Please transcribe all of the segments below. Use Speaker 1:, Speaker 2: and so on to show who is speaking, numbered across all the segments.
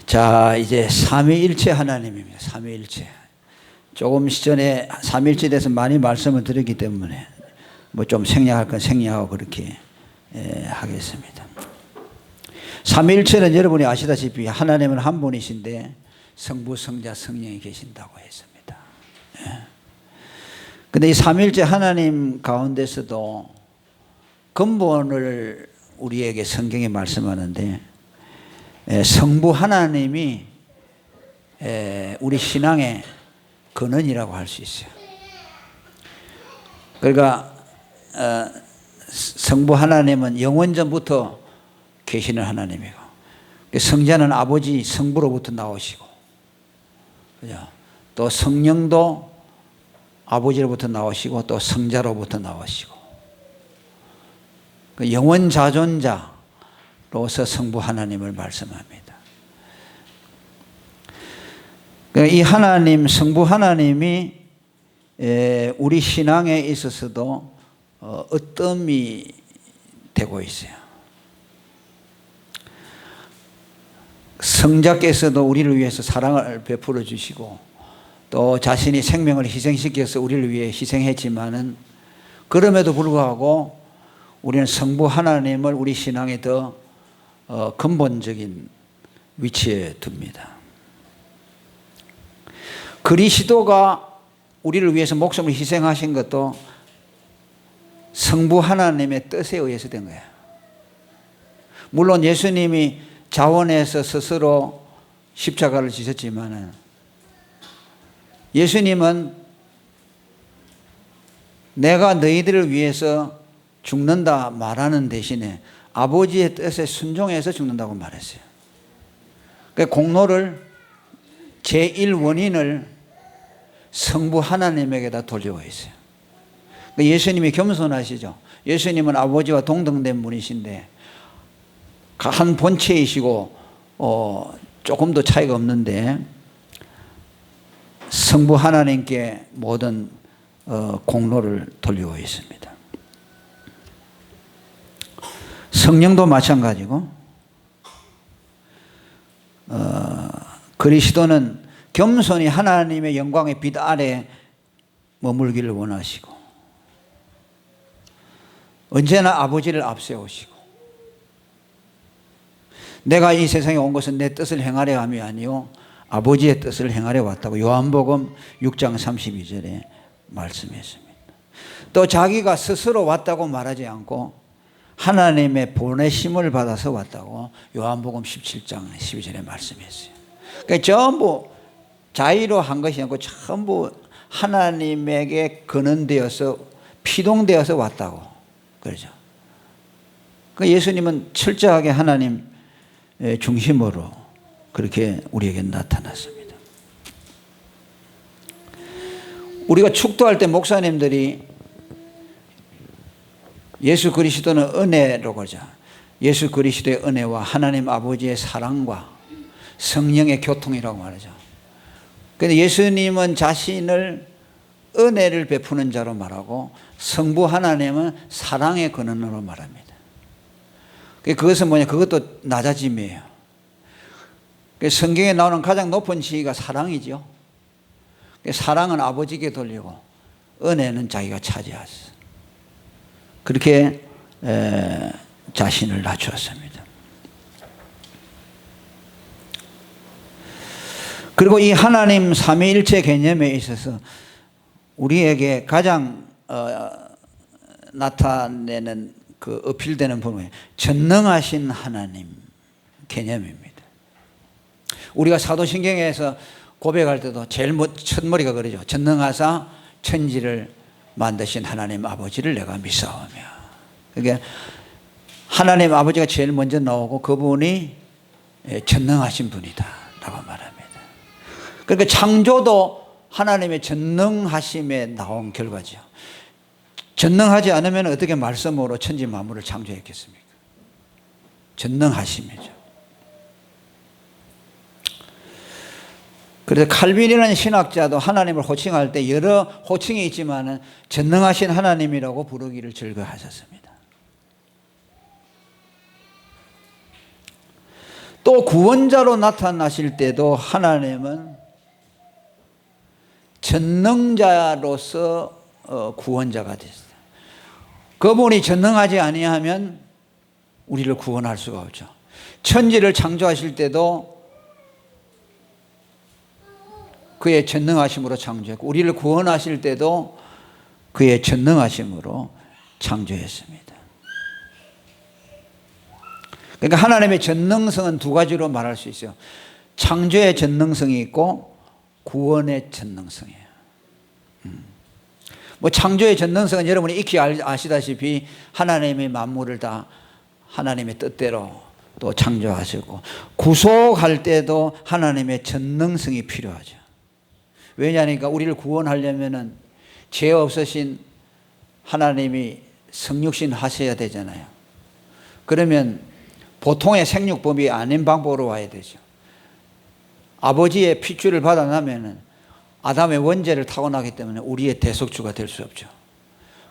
Speaker 1: 자, 이제 삼위일체 하나님입니다. 삼위일체. 조금 전에 삼위일체에 대해서 많이 말씀을 드렸기 때문에 뭐 좀 생략할 건 생략하고 그렇게 하겠습니다. 삼위일체는 여러분이 아시다시피 하나님은 한 분이신데 성부, 성자, 성령이 계신다고 했습니다. 그런데 이 삼위일체 하나님 가운데서도 근본을 우리에게 성경이 말씀하는데 성부 하나님이 우리 신앙의 근원이라고 할 수 있어요. 그러니까 성부 하나님은 영원전부터 계시는 하나님이고, 성자는 아버지 성부로부터 나오시고, 그죠? 또 성령도 아버지로부터 나오시고 또 성자로부터 나오시고, 영원자존자로서 성부 하나님을 말씀합니다. 이 하나님, 성부 하나님이 우리 신앙에 있어서도 어뜸이 되고 있어요. 성자께서도 우리를 위해서 사랑을 베풀어 주시고 또 자신이 생명을 희생시켜서 우리를 위해 희생했지만은, 그럼에도 불구하고 우리는 성부 하나님을 우리 신앙에 더 근본적인 위치에 둡니다. 그리스도가 우리를 위해서 목숨을 희생하신 것도 성부 하나님의 뜻에 의해서 된 거예요. 물론 예수님이 자원해서 스스로 십자가를 지셨지만은, 예수님은 내가 너희들을 위해서 죽는다 말하는 대신에 아버지의 뜻에 순종해서 죽는다고 말했어요. 그 공로를 제1원인을 성부 하나님에게다 돌리고 있어요. 예수님이 겸손하시죠. 예수님은 아버지와 동등된 분이신데 한 본체이시고 조금도 차이가 없는데 성부 하나님께 모든 공로를 돌리고 있습니다. 성령도 마찬가지고, 그리스도는 겸손히 하나님의 영광의 빛 아래 머물기를 원하시고 언제나 아버지를 앞세우시고, 내가 이 세상에 온 것은 내 뜻을 행하려 함이 아니요 아버지의 뜻을 행하려 왔다고 요한복음 6장 32절에 말씀했습니다. 또 자기가 스스로 왔다고 말하지 않고 하나님의 보내심을 받아서 왔다고 요한복음 17장 12절에 말씀했어요. 그러니까 전부 자의로 한 것이 아니고 전부 하나님에게 근원되어서 피동되어서 왔다고 그러죠. 그러니까 예수님은 철저하게 하나님 중심으로 그렇게 우리에게 나타났습니다. 우리가 축도할 때 목사님들이 예수 그리스도는 은혜로 그러죠. 예수 그리스도의 은혜와 하나님 아버지의 사랑과 성령의 교통이라고 말하죠. 그런데 예수님은 자신을 은혜를 베푸는 자로 말하고 성부 하나님은 사랑의 근원으로 말합니다. 그것은 뭐냐? 그것도 낮아짐이에요. 성경에 나오는 가장 높은 지위가 사랑이죠. 사랑은 아버지께 돌리고 은혜는 자기가 차지하죠. 그렇게 자신을 낮추었습니다. 그리고 이 하나님 삼위일체 개념에 있어서 우리에게 가장 나타내는 그 어필되는 부분이 전능하신 하나님 개념입니다. 우리가 사도신경에서 고백할 때도 제일 첫머리가 그러죠. 전능하사 천지를 만드신 하나님 아버지를 내가 믿사오며. 그러니까 하나님 아버지가 제일 먼저 나오고 그분이 전능하신 분이다 라고 말합니다. 그러니까 창조도 하나님의 전능하심에 나온 결과죠. 전능하지 않으면 어떻게 말씀으로 천지 만물을 창조했겠습니까? 전능하심이죠. 그래서 칼빈이라는 신학자도 하나님을 호칭할 때 여러 호칭이 있지만 전능하신 하나님이라고 부르기를 즐거워하셨습니다. 또 구원자로 나타나실 때도 하나님은 전능자로서 구원자가 됐어요. 그분이 전능하지 아니하면 우리를 구원할 수가 없죠. 천지를 창조하실 때도 그의 전능하심으로 창조했고, 우리를 구원하실 때도 그의 전능하심으로 창조했습니다. 그러니까 하나님의 전능성은 두 가지로 말할 수 있어요. 창조의 전능성이 있고 구원의 전능성이에요. 뭐 창조의 전능성은 여러분이 익히 아시다시피 하나님의 만물을 다 하나님의 뜻대로 또 창조하시고, 구속할 때도 하나님의 전능성이 필요하죠. 왜냐하니까 우리를 구원하려면은 죄 없으신 하나님이 성육신 하셔야 되잖아요. 그러면 보통의 생육법이 아닌 방법으로 와야 되죠. 아버지의 핏줄을 받아나면은 아담의 원죄를 타고나기 때문에 우리의 대속주가 될 수 없죠.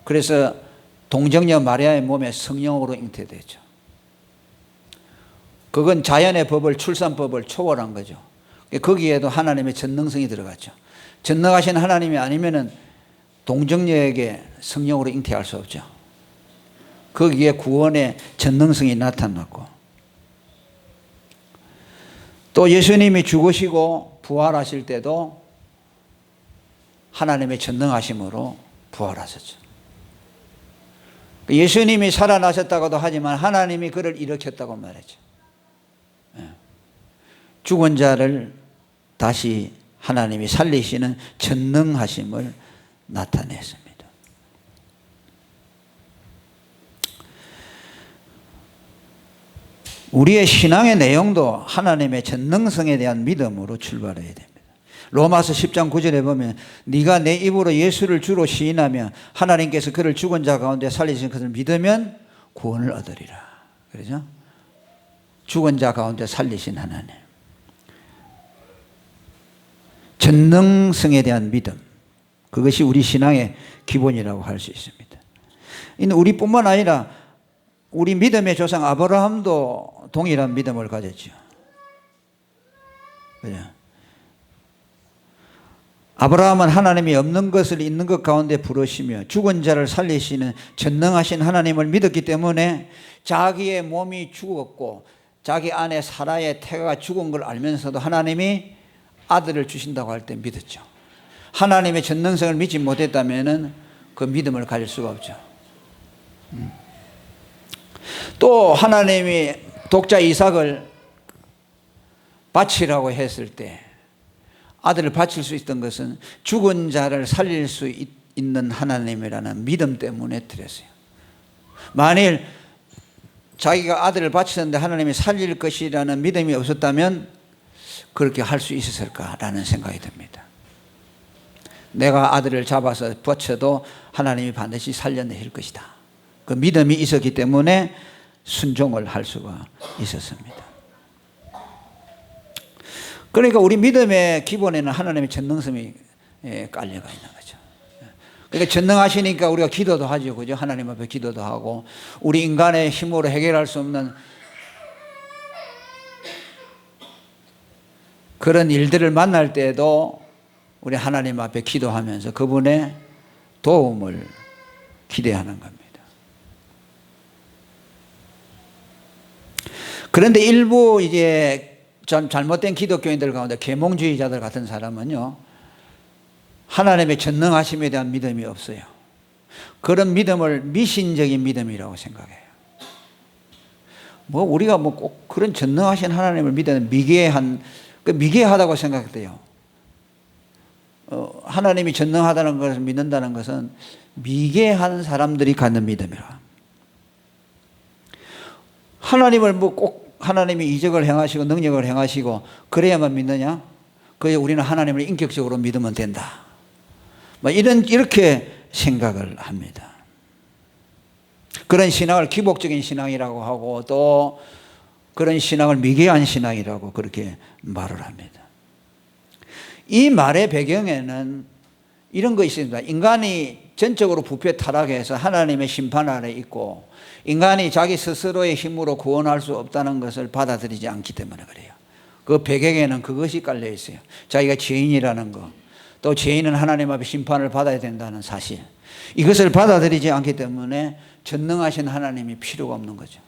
Speaker 1: 그래서 동정녀 마리아의 몸에 성령으로 잉태되죠. 그건 자연의 법을, 출산법을 초월한 거죠. 거기에도 하나님의 전능성이 들어갔죠. 전능하신 하나님이 아니면은 동정녀에게 성령으로 잉태할 수 없죠. 거기에 구원의 전능성이 나타났고, 또 예수님이 죽으시고 부활하실 때도 하나님의 전능하심으로 부활하셨죠. 예수님이 살아나셨다고도 하지만 하나님이 그를 일으켰다고 말했죠. 죽은 자를 다시 하나님이 살리시는 전능하심을 나타냈습니다. 우리의 신앙의 내용도 하나님의 전능성에 대한 믿음으로 출발해야 됩니다. 로마서 10장 9절에 보면 네가 내 입으로 예수를 주로 시인하며 하나님께서 그를 죽은 자 가운데 살리신 것을 믿으면 구원을 얻으리라. 그러죠? 죽은 자 가운데 살리신 하나님. 전능성에 대한 믿음. 그것이 우리 신앙의 기본이라고 할 수 있습니다. 우리뿐만 아니라 우리 믿음의 조상 아브라함도 동일한 믿음을 가졌죠. 그죠? 아브라함은 하나님이 없는 것을 있는 것 가운데 부르시며 죽은 자를 살리시는 전능하신 하나님을 믿었기 때문에 자기의 몸이 죽었고 자기 아내 사라의 태가 죽은 걸 알면서도 하나님이 아들을 주신다고 할 때 믿었죠. 하나님의 전능성을 믿지 못했다면 그 믿음을 가질 수가 없죠. 또 하나님이 독자 이삭을 바치라고 했을 때 아들을 바칠 수 있던 것은 죽은 자를 살릴 수 있는 하나님이라는 믿음 때문에 드렸어요. 만일 자기가 아들을 바치는데 하나님이 살릴 것이라는 믿음이 없었다면 그렇게 할 수 있었을까라는 생각이 듭니다. 내가 아들을 잡아서 바쳐도 하나님이 반드시 살려내실 것이다. 그 믿음이 있었기 때문에 순종을 할 수가 있었습니다. 그러니까 우리 믿음의 기본에는 하나님의 전능성이 깔려가 있는 거죠. 그러니까 전능하시니까 우리가 기도도 하죠. 그죠? 하나님 앞에 기도도 하고, 우리 인간의 힘으로 해결할 수 없는 그런 일들을 만날 때에도 우리 하나님 앞에 기도하면서 그분의 도움을 기대하는 겁니다. 그런데 일부 이제 잘못된 기독교인들 가운데 계몽주의자들 같은 사람은요, 하나님의 전능하심에 대한 믿음이 없어요. 그런 믿음을 미신적인 믿음이라고 생각해요. 우리가 꼭 그런 전능하신 하나님을 믿는 미개하다고 생각돼요. 하나님이 전능하다는 것을 믿는다는 것은 미개한 사람들이 갖는 믿음이라. 하나님을 꼭 하나님이 이적을 행하시고 능력을 행하시고 그래야만 믿느냐? 그에 우리는 하나님을 인격적으로 믿으면 된다. 이렇게 생각을 합니다. 그런 신앙을 기복적인 신앙이라고 하고, 또 그런 신앙을 미개한 신앙이라고 그렇게 말을 합니다. 이 말의 배경에는 이런 거 있습니다. 인간이 전적으로 부패 타락해서 하나님의 심판 아래 있고 인간이 자기 스스로의 힘으로 구원할 수 없다는 것을 받아들이지 않기 때문에 그래요. 그 배경에는 그것이 깔려 있어요. 자기가 죄인이라는 거, 또 죄인은 하나님 앞에 심판을 받아야 된다는 사실, 이것을 받아들이지 않기 때문에 전능하신 하나님이 필요가 없는 거죠.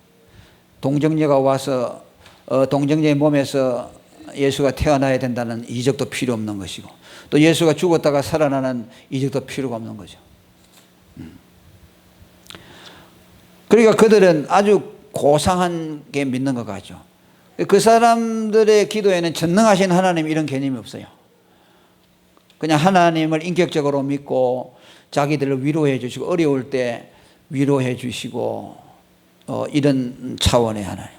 Speaker 1: 동정녀가 와서 동정녀의 몸에서 예수가 태어나야 된다는 이적도 필요 없는 것이고, 또 예수가 죽었다가 살아나는 이적도 필요가 없는 거죠. 그러니까 그들은 아주 고상한 게 믿는 것 같죠. 그 사람들의 기도에는 전능하신 하나님 이런 개념이 없어요. 그냥 하나님을 인격적으로 믿고 자기들을 위로해 주시고 어려울 때 위로해 주시고 이런 차원의 하나님.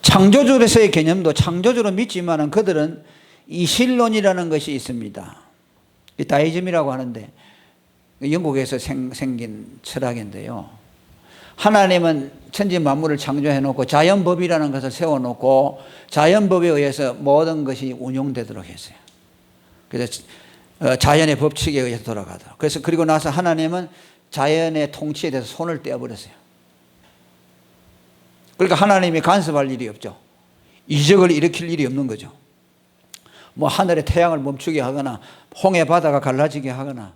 Speaker 1: 창조주로서의 개념도 창조주로 믿지만 그들은 이신론이라는 것이 있습니다. 다이즘이라고 하는데 영국에서 생긴 철학인데요. 하나님은 천지 만물을 창조해 놓고 자연법이라는 것을 세워놓고 자연법에 의해서 모든 것이 운용되도록 했어요. 그래서 자연의 법칙에 의해서 돌아가도록. 그래서 그리고 나서 하나님은 자연의 통치에 대해서 손을 떼어버렸어요. 그러니까 하나님이 간섭할 일이 없죠. 이적을 일으킬 일이 없는 거죠. 뭐 하늘의 태양을 멈추게 하거나 홍해 바다가 갈라지게 하거나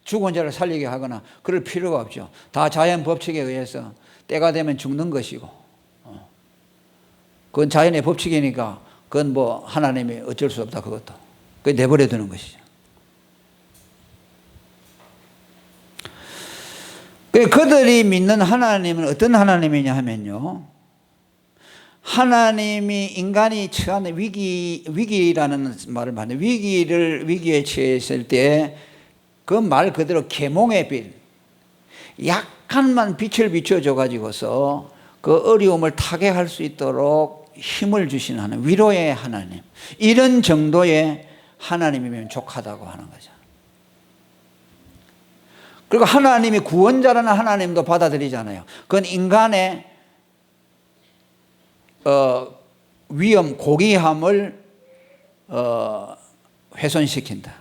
Speaker 1: 죽은 자를 살리게 하거나 그럴 필요가 없죠. 다 자연 법칙에 의해서 때가 되면 죽는 것이고, 그건 자연의 법칙이니까 그건 뭐 하나님이 어쩔 수 없다, 그것도. 그게 내버려 두는 것이죠. 그들이 믿는 하나님은 어떤 하나님이냐 하면요, 하나님이 인간이 처한 위기라는 말을 많이, 위기에 처했을 때 그 말 그대로 계몽의 빛, 약간만 빛을 비춰줘 가지고서 그 어려움을 타개할 수 있도록 힘을 주시는 하나님, 위로의 하나님, 이런 정도의 하나님이면 족하다고 하는 거죠. 그리고 하나님이 구원자라는 하나님도 받아들이잖아요. 그건 인간의 위험, 고귀함을 훼손시킨다.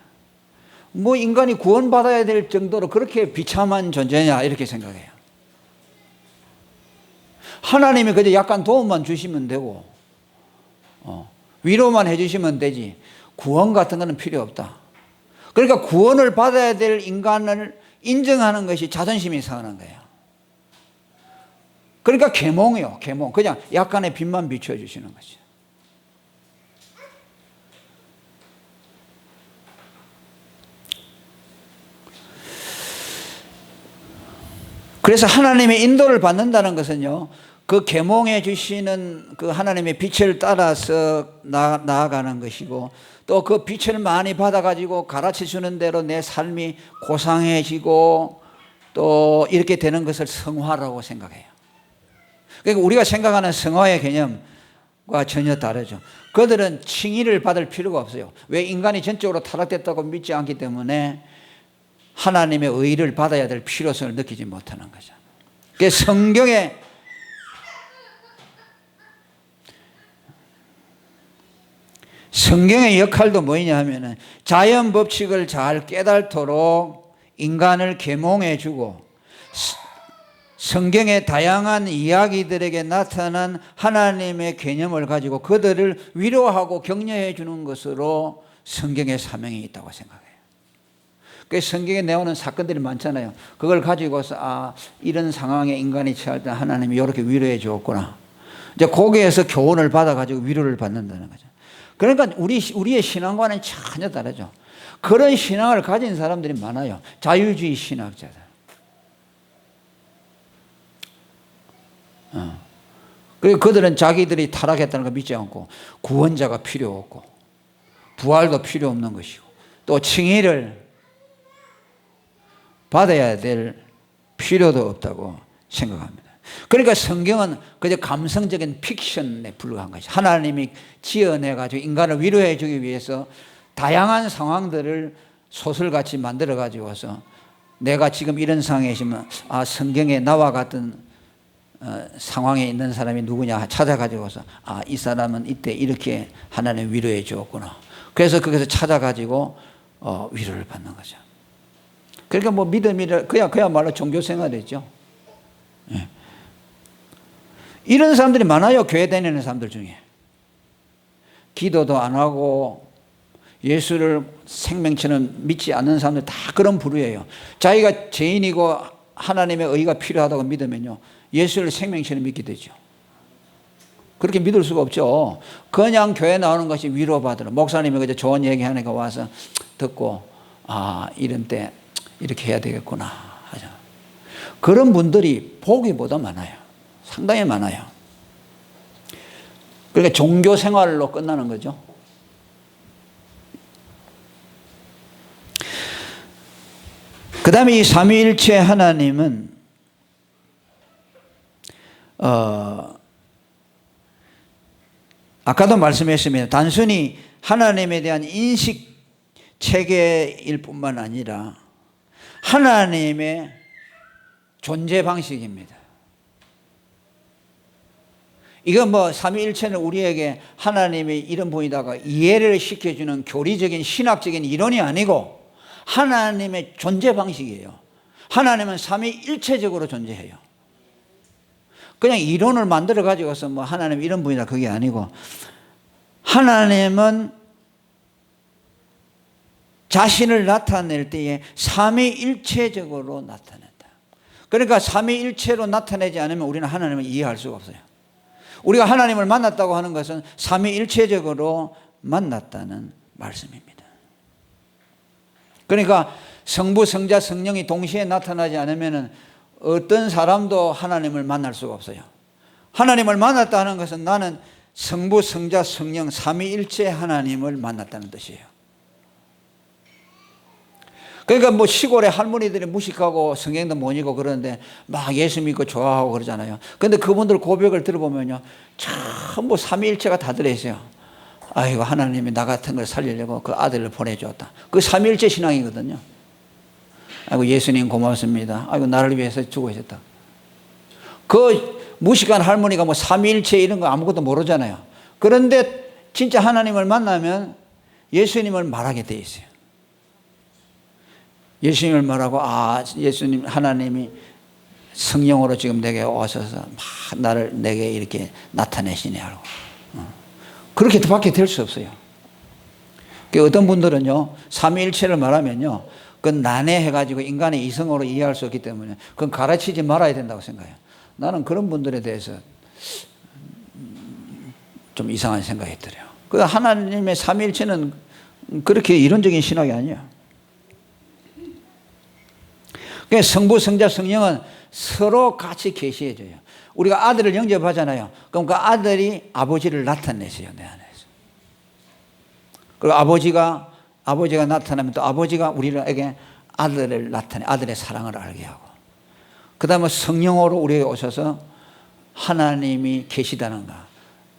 Speaker 1: 뭐 인간이 구원받아야 될 정도로 그렇게 비참한 존재냐 이렇게 생각해요. 하나님이 그저 약간 도움만 주시면 되고 위로만 해주시면 되지 구원 같은 거는 필요 없다. 그러니까 구원을 받아야 될 인간을 인정하는 것이 자존심이 상하는 거예요. 그러니까 계몽이요, 계몽. 그냥 약간의 빛만 비춰주시는 거죠. 그래서 하나님의 인도를 받는다는 것은요, 그 계몽해 주시는 그 하나님의 빛을 따라서 나아가는 것이고, 또 그 빛을 많이 받아가지고 가르쳐 주는 대로 내 삶이 고상해지고 또 이렇게 되는 것을 성화라고 생각해요. 그러니까 우리가 생각하는 성화의 개념과 전혀 다르죠. 그들은 칭의를 받을 필요가 없어요. 왜? 인간이 전적으로 타락됐다고 믿지 않기 때문에 하나님의 의를 받아야 될 필요성을 느끼지 못하는 거죠. 그래서 성경의 역할도 뭐냐 하면은 자연 법칙을 잘 깨달도록 인간을 계몽해 주고 성경의 다양한 이야기들에게 나타난 하나님의 개념을 가지고 그들을 위로하고 격려해 주는 것으로 성경의 사명이 있다고 생각해요. 그래서 성경에 나오는 사건들이 많잖아요. 그걸 가지고서 이런 상황에 인간이 처할 때 하나님이 이렇게 위로해 주었구나. 이제 거기에서 교훈을 받아가지고 위로를 받는다는 거죠. 그러니까 우리의 신앙과는 전혀 다르죠. 그런 신앙을 가진 사람들이 많아요. 자유주의 신학자들. 그리고 그들은 자기들이 타락했다는 걸 믿지 않고 구원자가 필요 없고 부활도 필요 없는 것이고 또 칭의를 받아야 될 필요도 없다고 생각합니다. 그러니까 성경은 그저 감성적인 픽션에 불과한 것이 하나님이 지어내가지고 인간을 위로해 주기 위해서 다양한 상황들을 소설같이 만들어가지고서 내가 지금 이런 상황에 있으면 성경에 나와 같은 상황에 있는 사람이 누구냐 찾아가지고서 이 사람은 이때 이렇게 하나님 위로해 주었구나. 그래서 거기서 찾아가지고 위로를 받는 거죠. 그러니까 뭐 믿음이라 그야말로 종교 생활이죠. 예. 이런 사람들이 많아요. 교회 다니는 사람들 중에. 기도도 안 하고 예수를 생명처럼 믿지 않는 사람들 다 그런 부류예요. 자기가 죄인이고 하나님의 의가 필요하다고 믿으면요, 예수를 생명처럼 믿게 되죠. 그렇게 믿을 수가 없죠. 그냥 교회 나오는 것이 위로받으러, 목사님이 그저 좋은 얘기하는 거 와서 듣고, 아, 이런 때 이렇게 해야 되겠구나 하죠. 그런 분들이 보기보다 많아요. 상당히 많아요. 그러니까 종교 생활로 끝나는 거죠. 그 다음에 이 삼위일체 하나님은 아까도 말씀했습니다. 단순히 하나님에 대한 인식 체계일 뿐만 아니라 하나님의 존재 방식입니다. 이건 뭐 삼위일체는 우리에게 하나님의 이런 분이다가 이해를 시켜주는 교리적인 신학적인 이론이 아니고 하나님의 존재 방식이에요. 하나님은 삼위일체적으로 존재해요. 그냥 이론을 만들어 가지고서 뭐 하나님 이런 분이다 그게 아니고 하나님은 자신을 나타낼 때에 삼위일체적으로 나타낸다. 그러니까 삼위일체로 나타내지 않으면 우리는 하나님을 이해할 수가 없어요. 우리가 하나님을 만났다고 하는 것은 삼위일체적으로 만났다는 말씀입니다. 그러니까 성부, 성자, 성령이 동시에 나타나지 않으면 어떤 사람도 하나님을 만날 수가 없어요. 하나님을 만났다 하는 것은 나는 성부, 성자, 성령 삼위일체 하나님을 만났다는 뜻이에요. 그러니까 뭐 시골에 할머니들이 무식하고 성경도 못 읽고 그러는데 막 예수 믿고 좋아하고 그러잖아요. 그런데 그분들 고백을 들어보면요, 전부 삼위일체가 다 들어있어요. 아이고, 하나님이 나 같은 걸 살리려고 그 아들을 보내줬다. 그 삼위일체 신앙이거든요. 아이고, 예수님 고맙습니다. 아이고, 나를 위해서 죽으셨다. 그 무식한 할머니가 뭐 삼위일체 이런 거 아무것도 모르잖아요. 그런데 진짜 하나님을 만나면 예수님을 말하게 돼 있어요. 예수님을 말하고, 아, 예수님, 하나님이 성령으로 지금 내게 오셔서 막 나를 내게 이렇게 나타내시네 하고. 그렇게 밖에 될 수 없어요. 어떤 분들은요, 삼위일체를 말하면요, 그건 난해해가지고 인간의 이성으로 이해할 수 없기 때문에 그건 가르치지 말아야 된다고 생각해요. 나는 그런 분들에 대해서 좀 이상한 생각이 들어요. 그 하나님의 삼위일체는 그렇게 이론적인 신학이 아니에요. 그러니까 성부, 성자, 성령은 서로 같이 계시해줘요. 우리가 아들을 영접하잖아요. 그럼 그 아들이 아버지를 나타내세요, 내 안에서. 그리고 아버지가 나타나면 또 아버지가 우리에게 아들을 나타내, 아들의 사랑을 알게 하고. 그 다음에 성령으로 우리에게 오셔서 하나님이 계시다는가,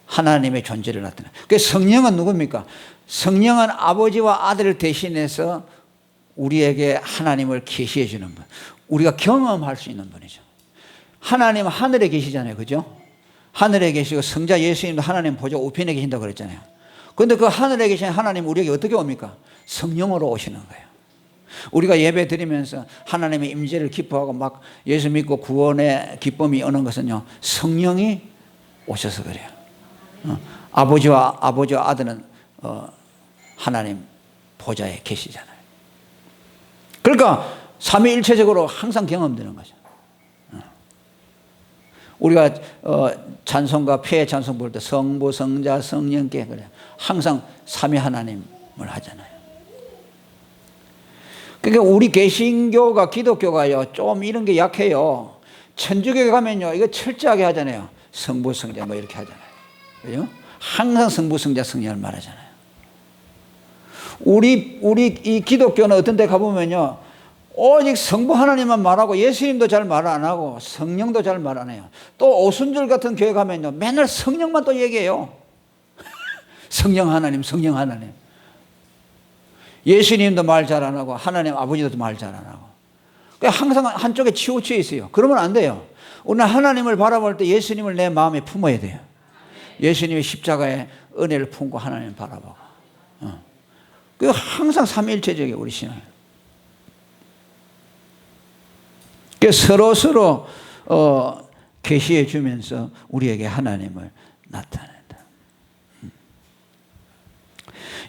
Speaker 1: 하나님의 존재를 나타내요. 그 성령은 누굽니까? 성령은 아버지와 아들을 대신해서 우리에게 하나님을 계시해 주는 분, 우리가 경험할 수 있는 분이죠. 하나님 하늘에 계시잖아요, 그죠? 하늘에 계시고 성자 예수님도 하나님 보좌 우편에 계신다고 그랬잖아요. 그런데 그 하늘에 계신 하나님 우리에게 어떻게 옵니까? 성령으로 오시는 거예요. 우리가 예배 드리면서 하나님의 임재를 기뻐하고 막 예수 믿고 구원의 기쁨이 오는 것은요, 성령이 오셔서 그래요. 아버지와 아들은 하나님 보좌에 계시잖아요. 그러니까 삼위일체적으로 항상 경험되는 거죠. 우리가 찬송가 폐 찬송 부를 때 성부, 성자, 성령께 그래 항상 삼위 하나님을 하잖아요. 그러니까 우리 개신교가 기독교가요 좀 이런 게 약해요. 천주교에 가면요 이거 철저하게 하잖아요. 성부, 성자 뭐 이렇게 하잖아요. 그죠? 항상 성부, 성자, 성령을 말하잖아요. 우리 이 기독교는 어떤 데 가보면요, 오직 성부 하나님만 말하고 예수님도 잘 말 안 하고 성령도 잘 말 안 해요. 또 오순절 같은 교회 가면요, 맨날 성령만 또 얘기해요. 성령 하나님, 성령 하나님. 예수님도 말 잘 안 하고 하나님 아버지도 말 잘 안 하고. 항상 한쪽에 치우쳐 있어요. 그러면 안 돼요. 우리는 하나님을 바라볼 때 예수님을 내 마음에 품어야 돼요. 예수님의 십자가의 은혜를 품고 하나님을 바라보고. 그 항상 삼위일체적이에요, 우리 신앙. 서로 계시해 주면서 우리에게 하나님을 나타낸다.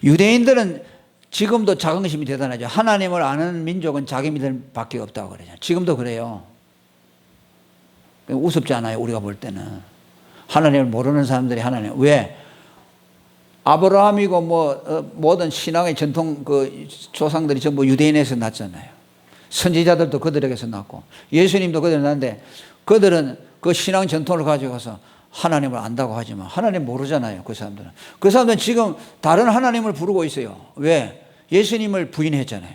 Speaker 1: 유대인들은 지금도 자긍심이 대단하죠. 하나님을 아는 민족은 자기들밖에 없다고 그러죠. 지금도 그래요. 우습지 않아요, 우리가 볼 때는. 하나님을 모르는 사람들이 하나님. 왜? 아브라함이고 모든 신앙의 전통 그 조상들이 전부 유대인에서 났잖아요. 선지자들도 그들에게서 났고 예수님도 그들 났는데 그들은 그 신앙 전통을 가져가서 하나님을 안다고 하지만 하나님 모르잖아요. 그 사람들은 지금 다른 하나님을 부르고 있어요. 왜? 예수님을 부인했잖아요.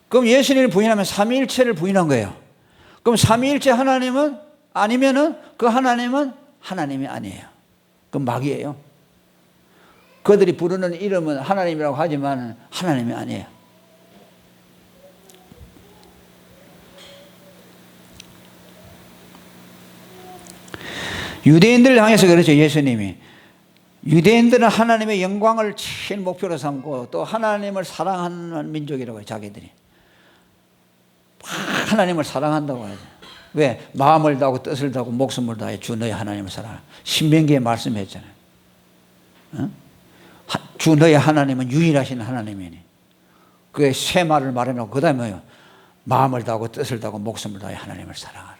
Speaker 1: 그럼 예수님을 부인하면 삼위일체를 부인한 거예요. 그럼 삼위일체 하나님은 아니면은 그 하나님은 하나님이 아니에요. 그건 마귀예요. 그들이 부르는 이름은 하나님이라고 하지만 하나님이 아니에요. 유대인들을 향해서 그렇죠. 예수님이 유대인들은 하나님의 영광을 제일 목표로 삼고 또 하나님을 사랑하는 민족이라고 해요. 자기들이 하나님을 사랑한다고 하죠. 왜? 마음을 다하고 뜻을 다하고 목숨을 다해 주 너희 하나님을 사랑하라. 신명기에 말씀했잖아요. 주 너희 하나님은 유일하신 하나님이니 그의 세 말을 말해놓고 그 다음에 뭐예요? 마음을 다하고 뜻을 다하고 목숨을 다해 하나님을 사랑하라.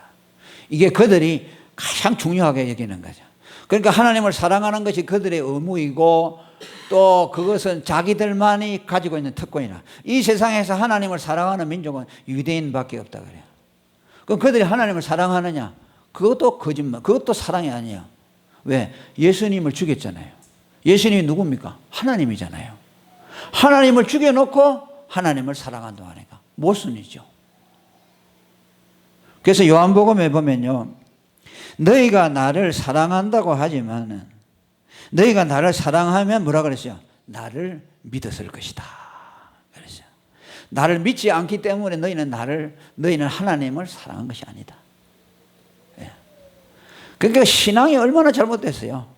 Speaker 1: 이게 그들이 가장 중요하게 여기는 거죠. 그러니까 하나님을 사랑하는 것이 그들의 의무이고 또 그것은 자기들만이 가지고 있는 특권이라. 이 세상에서 하나님을 사랑하는 민족은 유대인밖에 없다 그래요. 그럼 그들이 하나님을 사랑하느냐? 그것도 거짓말, 그것도 사랑이 아니에요. 왜? 예수님을 죽였잖아요. 예수님이 누굽니까? 하나님이잖아요. 하나님을 죽여놓고 하나님을 사랑한다고 하니까 모순이죠. 그래서 요한복음에 보면요, 너희가 나를 사랑한다고 하지만 너희가 나를 사랑하면 뭐라 그랬어요? 나를 믿었을 것이다 그랬어요. 나를 믿지 않기 때문에 너희는 하나님을 사랑한 것이 아니다. 예. 그러니까 신앙이 얼마나 잘못됐어요.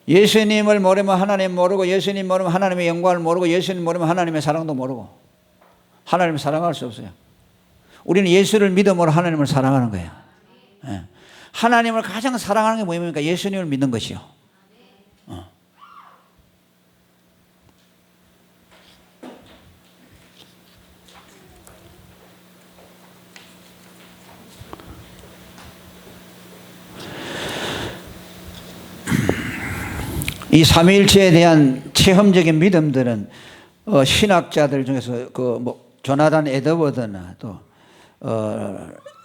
Speaker 1: 예수님을 모르면 하나님 모르고 예수님 모르면 하나님의 영광을 모르고 예수님 모르면 하나님의 사랑도 모르고 하나님을 사랑할 수 없어요. 우리는 예수를 믿음으로 하나님을 사랑하는 거예요. 예. 하나님을 가장 사랑하는 게 뭐입니까? 예수님을 믿는 것이요. 이 삼위일체에 대한 체험적인 믿음들은 신학자들 중에서 조나단 에드워드나 또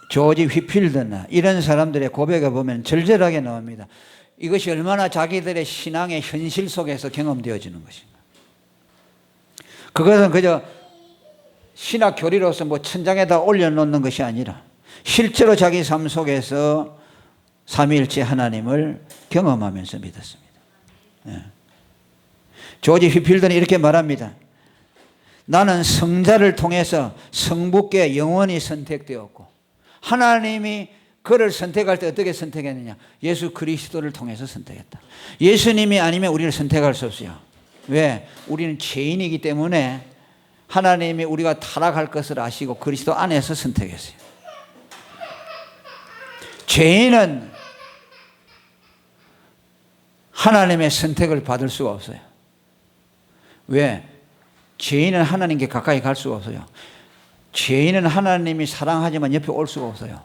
Speaker 1: 조지 휘필드나 이런 사람들의 고백에 보면 절절하게 나옵니다. 이것이 얼마나 자기들의 신앙의 현실 속에서 경험되어지는 것인가. 그것은 그저 신학 교리로서 천장에다 올려놓는 것이 아니라 실제로 자기 삶 속에서 삼위일체 하나님을 경험하면서 믿었습니다. 예. 조지 휘필드는 이렇게 말합니다. 나는 성자를 통해서 성부께 영원히 선택되었고 하나님이 그를 선택할 때 어떻게 선택했느냐? 예수 그리스도를 통해서 선택했다. 예수님이 아니면 우리를 선택할 수 없어요. 왜? 우리는 죄인이기 때문에 하나님이 우리가 타락할 것을 아시고 그리스도 안에서 선택했어요. 죄인은 하나님의 선택을 받을 수가 없어요. 왜? 죄인은 하나님께 가까이 갈 수가 없어요. 죄인은 하나님이 사랑하지만 옆에 올 수가 없어요.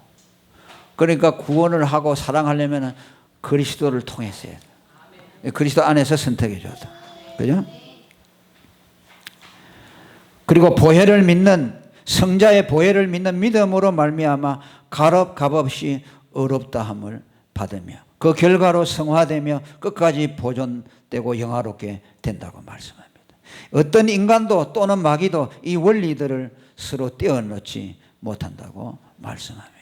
Speaker 1: 그러니까 구원을 하고 사랑하려면 그리스도를 통해서 해야 돼요. 그리스도 안에서 선택해 줘야 돼요. 그죠? 그리고 보혜를 믿는 성자의 보혜를 믿는 믿음으로 말미암아 값없이 의롭다함을 받으며 그 결과로 성화되며 끝까지 보존되고 영화롭게 된다고 말씀합니다. 어떤 인간도 또는 마귀도 이 원리들을 서로 떼어놓지 못한다고 말씀합니다.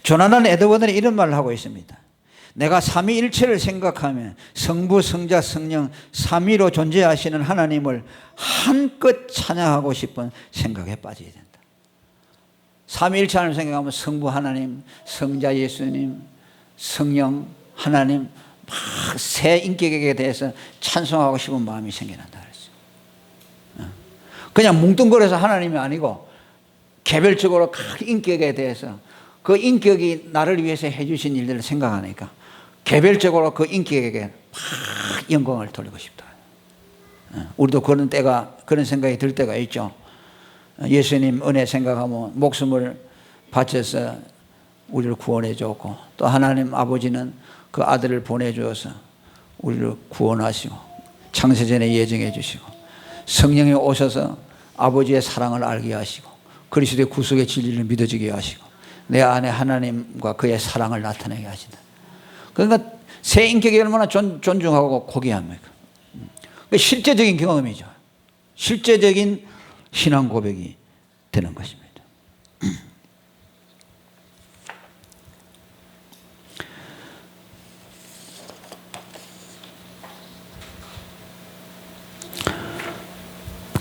Speaker 1: 조나단 에드워드는 이런 말을 하고 있습니다. 내가 삼위일체를 생각하면 성부, 성자, 성령 삼위로 존재하시는 하나님을 한껏 찬양하고 싶은 생각에 빠지게 된다. 삼위일체를 생각하면 성부 하나님, 성자 예수님, 성령 하나님 막 새 인격에 대해서 찬송하고 싶은 마음이 생겨난다 그랬어요. 그냥 뭉뚱그려서 하나님이 아니고 개별적으로 각 인격에 대해서 그 인격이 나를 위해서 해주신 일들을 생각하니까 개별적으로 그 인격에게 막 영광을 돌리고 싶다. 우리도 그런 때가, 그런 생각이 들 때가 있죠. 예수님 은혜 생각하면 목숨을 바쳐서 우리를 구원해 줬고, 또 하나님 아버지는 그 아들을 보내주어서 우리를 구원하시고 창세전에 예정해 주시고 성령이 오셔서 아버지의 사랑을 알게 하시고 그리스도의 구속의 진리를 믿어지게 하시고 내 안에 하나님과 그의 사랑을 나타내게 하신다. 그러니까 새 인격이 얼마나 존중하고 고귀합니까? 실제적인 경험이죠. 실제적인 신앙 고백이 되는 것입니다.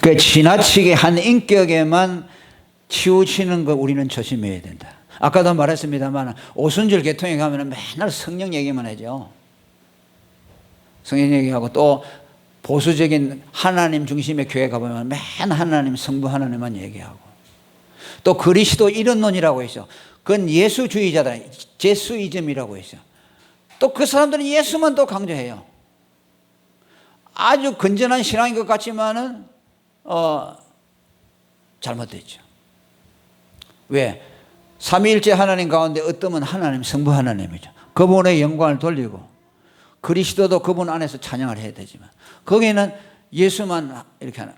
Speaker 1: 그 지나치게 한 인격에만 치우치는 거 우리는 조심해야 된다. 아까도 말했습니다만 오순절 개통에 가면 맨날 성령 얘기만 하죠. 성령 얘기하고 또 보수적인 하나님 중심의 교회 가보면 맨 하나님 성부 하나님만 얘기하고 또 그리스도 이런론이라고 있어. 그건 예수주의자다. 제수이즘이라고 있어. 또 그 사람들은 예수만 또 강조해요. 아주 건전한 신앙인 것 같지만은 잘못됐죠. 왜? 삼위일체 하나님 가운데 어떠면 하나님 성부 하나님이죠. 그분의 영광을 돌리고 그리스도도 그분 안에서 찬양을 해야 되지만 거기는 예수만 이렇게 하나.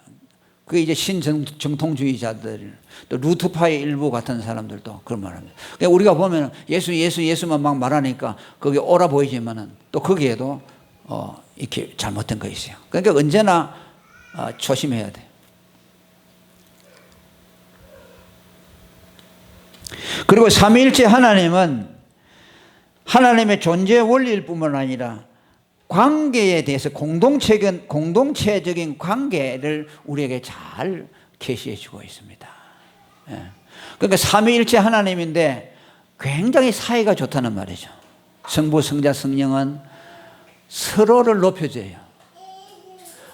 Speaker 1: 그게 이제 신정통주의자들 또 루트파의 일부 같은 사람들도 그런 말합니다. 그러니까 우리가 보면 예수만 막 말하니까 그게 옳아 보이지만은 또 거기에도 이렇게 잘못된 거 있어요. 그러니까 언제나 조심해야 돼. 그리고 삼위일체 하나님은 하나님의 존재 원리일 뿐만 아니라 관계에 대해서 공동체적인 관계를 우리에게 잘 계시해 주고 있습니다. 그러니까 삼위일체 하나님인데 굉장히 사이가 좋다는 말이죠. 성부, 성자, 성령은 서로를 높여줘요.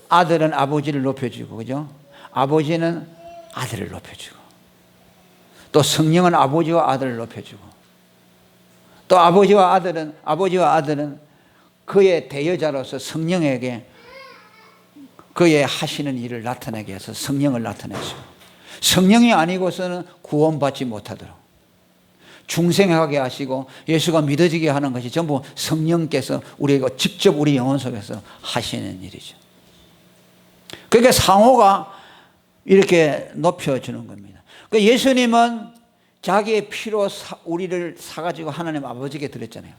Speaker 1: 아들은 아버지를 높여주고, 그죠? 아버지는 아들을 높여주고, 또 성령은 아버지와 아들을 높여주고, 또 아버지와 아들은 그의 대여자로서 성령에게 그의 하시는 일을 나타내게 해서 성령을 나타내시고, 성령이 아니고서는 구원받지 못하도록 중생하게 하시고 예수가 믿어지게 하는 것이 전부 성령께서 우리에게 직접 우리 영혼 속에서 하시는 일이죠. 그러니까 상호가 이렇게 높여주는 겁니다. 그러니까 예수님은 자기의 피로 우리를 사가지고 하나님 아버지께 드렸잖아요.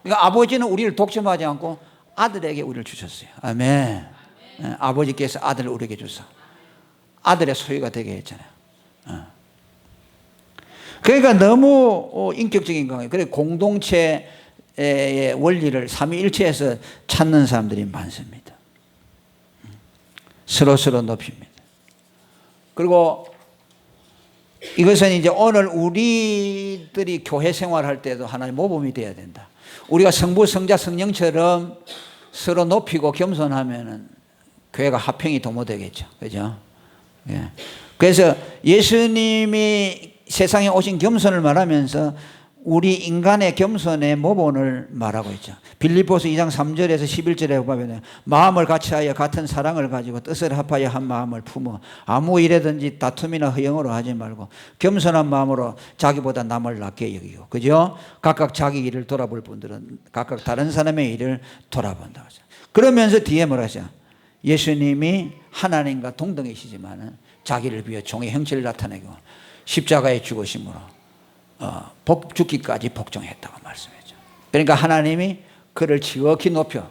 Speaker 1: 그러니까 아버지는 우리를 독점하지 않고 아들에게 우리를 주셨어요. 아멘. 아버지께서 아들을 우리에게 주셔서 아들의 소유가 되게 했잖아요. 그러니까 너무 인격적인 거예요. 그래 공동체의 원리를 삼위일체에서 찾는 사람들이 많습니다. 서로 높입니다. 그리고 이것은 이제 오늘 우리들이 교회 생활할 때도 하나의 모범이 되어야 된다. 우리가 성부, 성자, 성령처럼 서로 높이고 겸손하면은 교회가 화평이 도모되겠죠. 그죠? 예. 그래서 예수님이 세상에 오신 겸손을 말하면서 우리 인간의 겸손의 모본을 말하고 있죠. 빌립보서 2장 3절에서 11절에 보면 마음을 같이하여 같은 사랑을 가지고 뜻을 합하여 한 마음을 품어 아무 일에든지 다툼이나 허영으로 하지 말고 겸손한 마음으로 자기보다 남을 낮게 여기고, 그죠? 각각 자기 일을 돌아볼 분들은 각각 다른 사람의 일을 돌아본다고 하죠. 그러면서 뒤에 뭐라 하죠? 예수님이 하나님과 동등이시지만 자기를 비워 종의 형체를 나타내고 십자가의 죽으심으로 죽기까지 복종했다고 말씀했죠. 그러니까 하나님이 그를 지극히 높여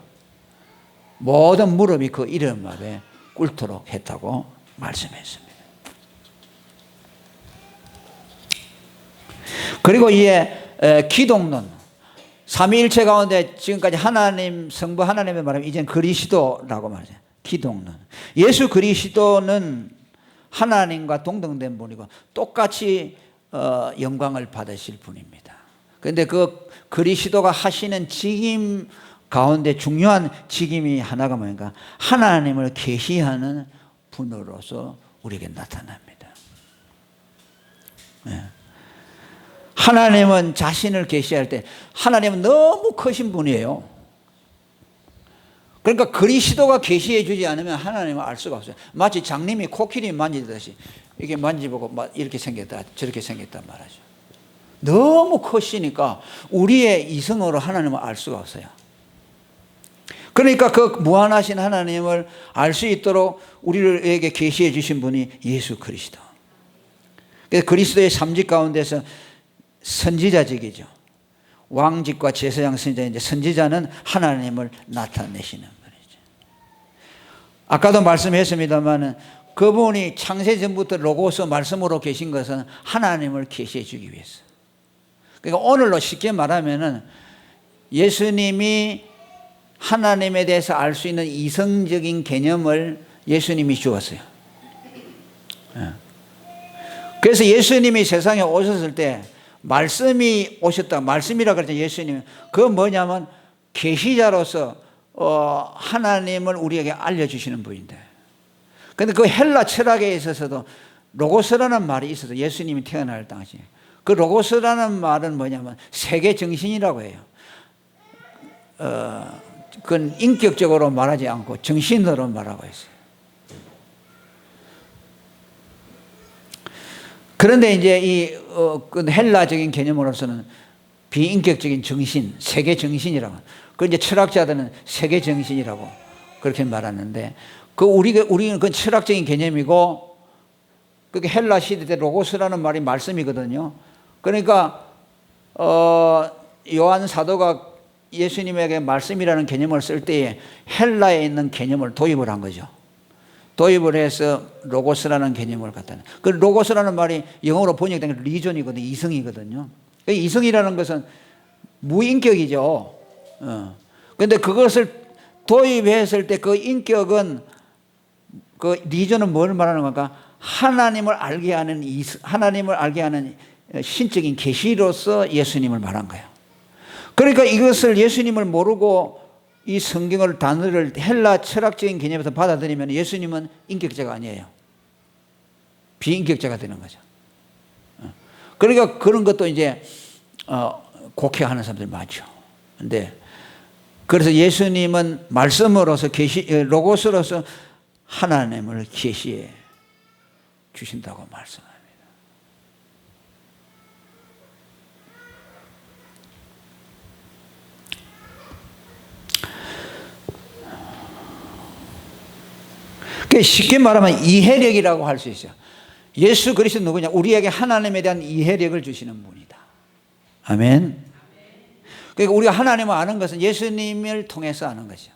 Speaker 1: 모든 무릎이 그 이름 앞에 꿇도록 했다고 말씀했습니다. 그리고 이에 기독론, 삼위일체 가운데 지금까지 하나님, 성부 하나님의 말하면 이젠 그리스도라고 말하죠. 기독론. 예수 그리스도는 하나님과 동등된 분이고 똑같이 영광을 받으실 분입니다. 그런데 그 그리스도가 하시는 직임 가운데 중요한 직임이 하나가 뭐니까 하나님을 계시하는 분으로서 우리에게 나타납니다. 네. 하나님은 자신을 계시할 때 하나님은 너무 크신 분이에요. 그러니까 그리스도가 계시해 주지 않으면 하나님을 알 수가 없어요. 마치 장님이 코끼리 만지듯이 이렇게 만지보고 이렇게 생겼다 저렇게 생겼단 말이죠. 너무 크시니까 우리의 이성으로 하나님을 알 수가 없어요. 그러니까 그 무한하신 하나님을 알 수 있도록 우리에게 계시해 주신 분이 예수 그리스도. 그래서 그리스도의 삼직 가운데서 선지자직이죠. 왕직과 제사장 선지자인데 선지자는 하나님을 나타내시는 분이죠. 아까도 말씀했습니다만 그분이 창세 전부터 로고스 말씀으로 계신 것은 하나님을 계시해 주기 위해서. 그러니까 오늘로 쉽게 말하면 예수님이 하나님에 대해서 알 수 있는 이성적인 개념을 예수님이 주었어요. 그래서 예수님이 세상에 오셨을 때 말씀이 오셨다. 말씀이라 그랬죠. 예수님. 그건 뭐냐면 계시자로서 하나님을 우리에게 알려주시는 분인데. 그런데 그 헬라 철학에 있어서도 로고스라는 말이 있어서 예수님이 태어날 당시 그 로고스라는 말은 뭐냐면 세계 정신이라고 해요. 그건 인격적으로 말하지 않고 정신으로 말하고 있어요. 그런데 이제 이 헬라적인 개념으로서는 비인격적인 정신, 세계 정신이라고. 그 이제 철학자들은 세계 정신이라고 그렇게 말하는데, 우리는 그 철학적인 개념이고, 그게 헬라 시대 때 로고스라는 말이 말씀이거든요. 그러니까 요한 사도가 예수님에게 말씀이라는 개념을 쓸 때에 헬라에 있는 개념을 도입을 한 거죠. 도입을 해서 로고스라는 개념을 갖다 놔요. 그 로고스라는 말이 영어로 번역된 게 리존이거든요. 이성이거든요. 이성이라는 것은 무인격이죠. 그런데 그것을 도입했을 때 그 인격은, 그 리존은 뭘 말하는 건가? 하나님을 알게 하는 신적인 계시로서 예수님을 말한 거예요. 그러니까 이것을 예수님을 모르고 이 성경을 단어를 헬라 철학적인 개념에서 받아들이면 예수님은 인격자가 아니에요. 비인격자가 되는 거죠. 그러니까 그런 것도 이제 곡해하는 사람들이 많죠. 근데 그래서 예수님은 말씀으로서 로고스로서 하나님을 계시해 주신다고 말씀합니다. 쉽게 말하면 이해력이라고 할 수 있어요. 예수 그리스도 누구냐? 우리에게 하나님에 대한 이해력을 주시는 분이다. 아멘. 그러니까 우리가 하나님을 아는 것은 예수님을 통해서 아는 것이죠.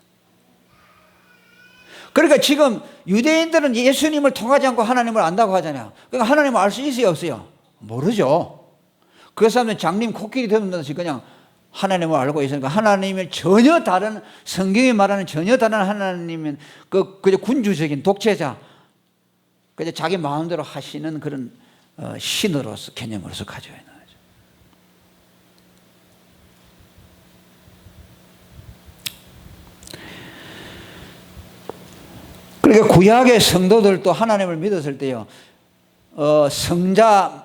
Speaker 1: 그러니까 지금 유대인들은 예수님을 통하지 않고 하나님을 안다고 하잖아요. 그러니까 하나님을 알 수 있어요, 없어요? 모르죠. 그 사람들은 장님 코끼리 되면서 그냥 하나님을 알고 있으니까 하나님을 전혀 다른, 성경이 말하는 전혀 다른 하나님은 그저 군주적인 독재자, 그저 자기 마음대로 하시는 그런 신으로서, 개념으로서 가지고 있는 거죠. 그러니까 구약의 성도들도 하나님을 믿었을 때요, 성자를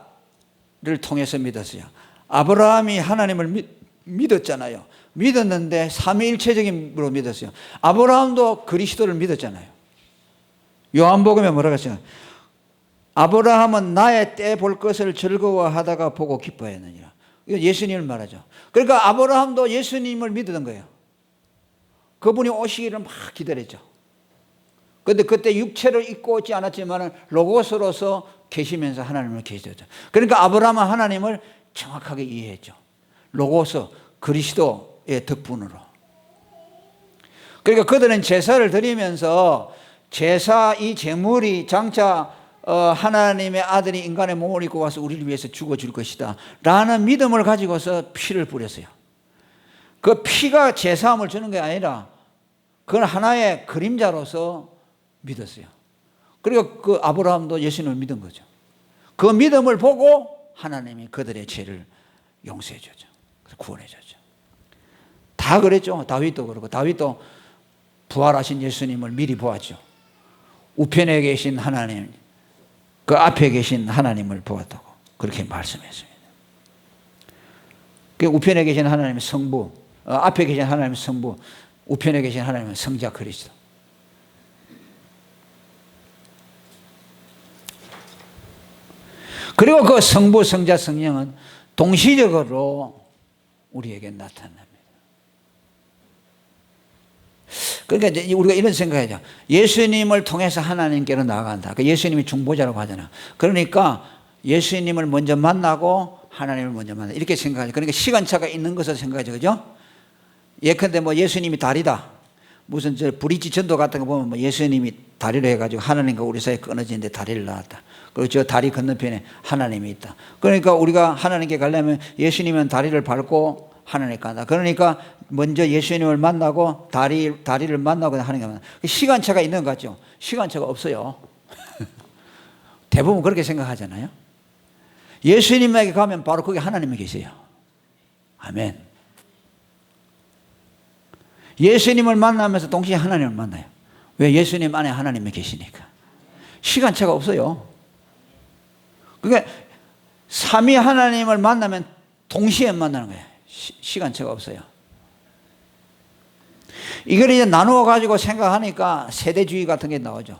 Speaker 1: 통해서 믿었어요. 아브라함이 하나님을 믿었잖아요. 믿었는데 삼위일체적인으로 믿었어요. 아브라함도 그리스도를 믿었잖아요. 요한복음에 뭐라고 했어요? 아브라함은 나의 때 볼 것을 즐거워하다가 보고 기뻐했느니라. 이거 예수님을 말하죠. 그러니까 아브라함도 예수님을 믿었던 거예요. 그분이 오시기를 막 기다렸죠. 그런데 그때 육체를 입고 있지 않았지만 로고스로서 계시면서 하나님을 계시죠. 그러니까 아브라함은 하나님을 정확하게 이해했죠. 로고스, 그리스도의 덕분으로. 그러니까 그들은 제사를 드리면서 이 제물이 장차 하나님의 아들이 인간의 몸을 입고 와서 우리를 위해서 죽어줄 것이다 라는 믿음을 가지고서 피를 뿌렸어요. 그 피가 제사함을 주는 게 아니라 그건 하나의 그림자로서 믿었어요. 그리고 그 아브라함도 예수님을 믿은 거죠. 그 믿음을 보고 하나님이 그들의 죄를 용서해 주죠. 구원해 주죠. 다 그랬죠. 다윗도 그렇고. 다윗도 부활하신 예수님을 미리 보았죠. 우편에 계신 하나님, 그 앞에 계신 하나님을 보았다고 그렇게 말씀했습니다. 그 우편에 계신 하나님은 성부, 앞에 계신 하나님은 성부, 우편에 계신 하나님은 성자 그리스도. 그리고 그 성부, 성자, 성령은 동시적으로 우리에게 나타납니다. 그러니까 이제 우리가 이런 생각이죠. 예수님을 통해서 하나님께로 나아간다. 예수님이 중보자라고 하잖아. 그러니까 예수님을 먼저 만나고 하나님을 먼저 만나. 이렇게 생각하죠. 그러니까 시간차가 있는 것을 생각하죠. 그죠? 예컨대 뭐 예수님이 다리다. 무슨 저 브릿지 전도 같은 거 보면 뭐 예수님이 다리로 해가지고 하나님과 우리 사이에 끊어지는데 다리를 놨다. 그리고 저 다리 건너편에 하나님이 있다. 그러니까 우리가 하나님께 가려면 예수님은 다리를 밟고 하나님께 간다. 그러니까 먼저 예수님을 만나고 다리를 만나고 하나님께 만나. 시간차가 있는 것 같죠? 시간차가 없어요. 대부분 그렇게 생각하잖아요. 예수님에게 가면 바로 거기 하나님이 계세요. 아멘. 예수님을 만나면서 동시에 하나님을 만나요. 왜? 예수님 안에 하나님이 계시니까. 시간차가 없어요. 그러니까 삼위 하나님을 만나면 동시에 만나는 거예요. 시간차가 없어요. 이걸 이제 나누어 가지고 생각하니까 세대주의 같은 게 나오죠.